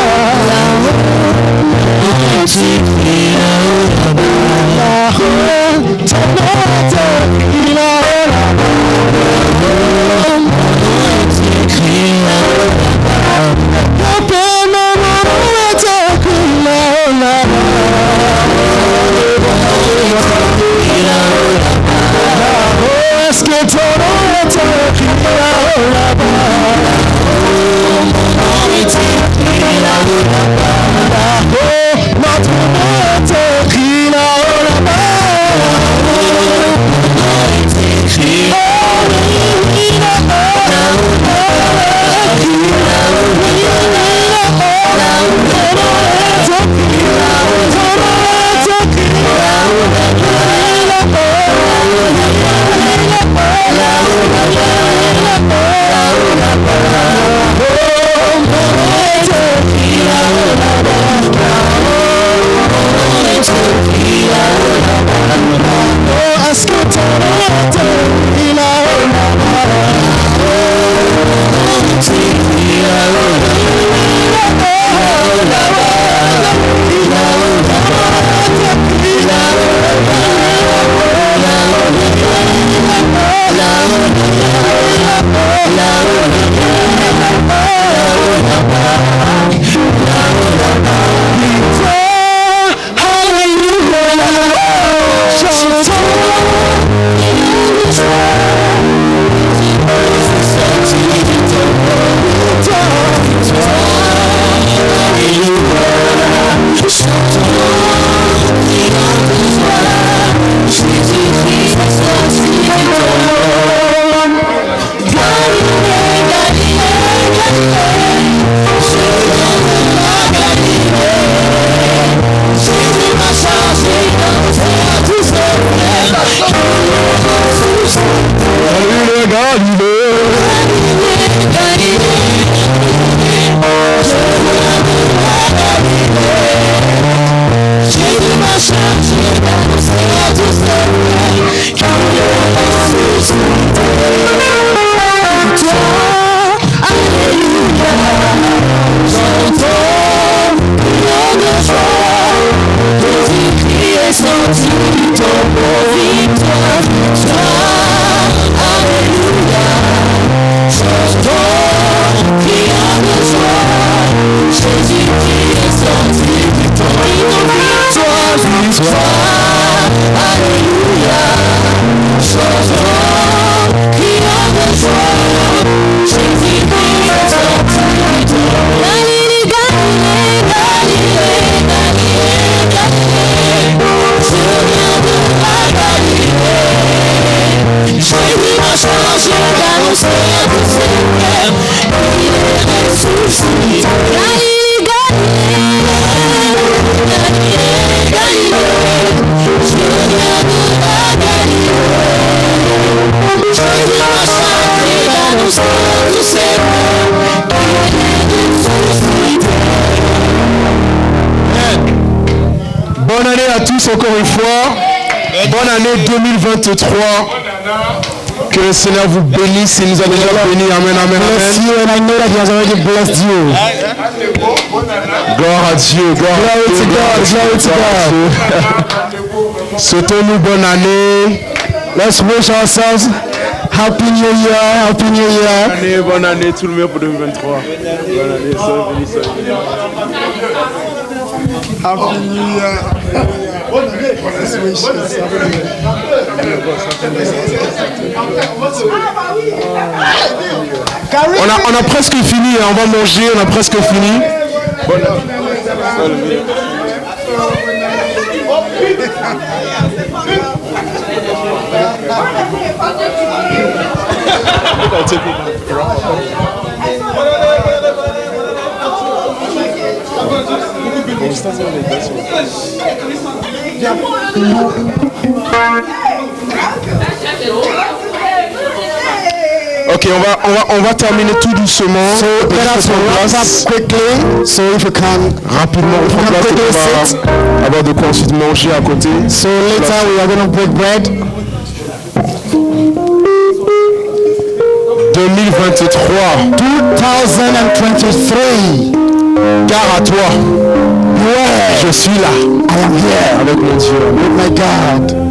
Bonne année à tous encore une fois. Bonne année 2023. Que le Seigneur vous bénisse. Il nous a déjà bénis. Amen, amen, Bless amen. you, and I know that He has already blessed you. Gloire à Dieu. Gloire à Dieu. Glory to God. Souhaitons-nous bonne année. Let's wish ourselves Happy New Year, Happy New Year. Bonne année, tout le monde pour 2023. Bonne année, soyez bénis, soyez bénis. Happy New Year. On a presque fini, on va manger, on a presque fini. Bonne Ok, on va terminer tout doucement. So let us wrap up quickly. So if you can Rapidement, on prend place, on va avoir de quoi ensuite manger à côté. So later we are going to break bread. 2023. 2023. Gare à toi. Yeah. Je suis là. I am here avec mon Dieu. with my God.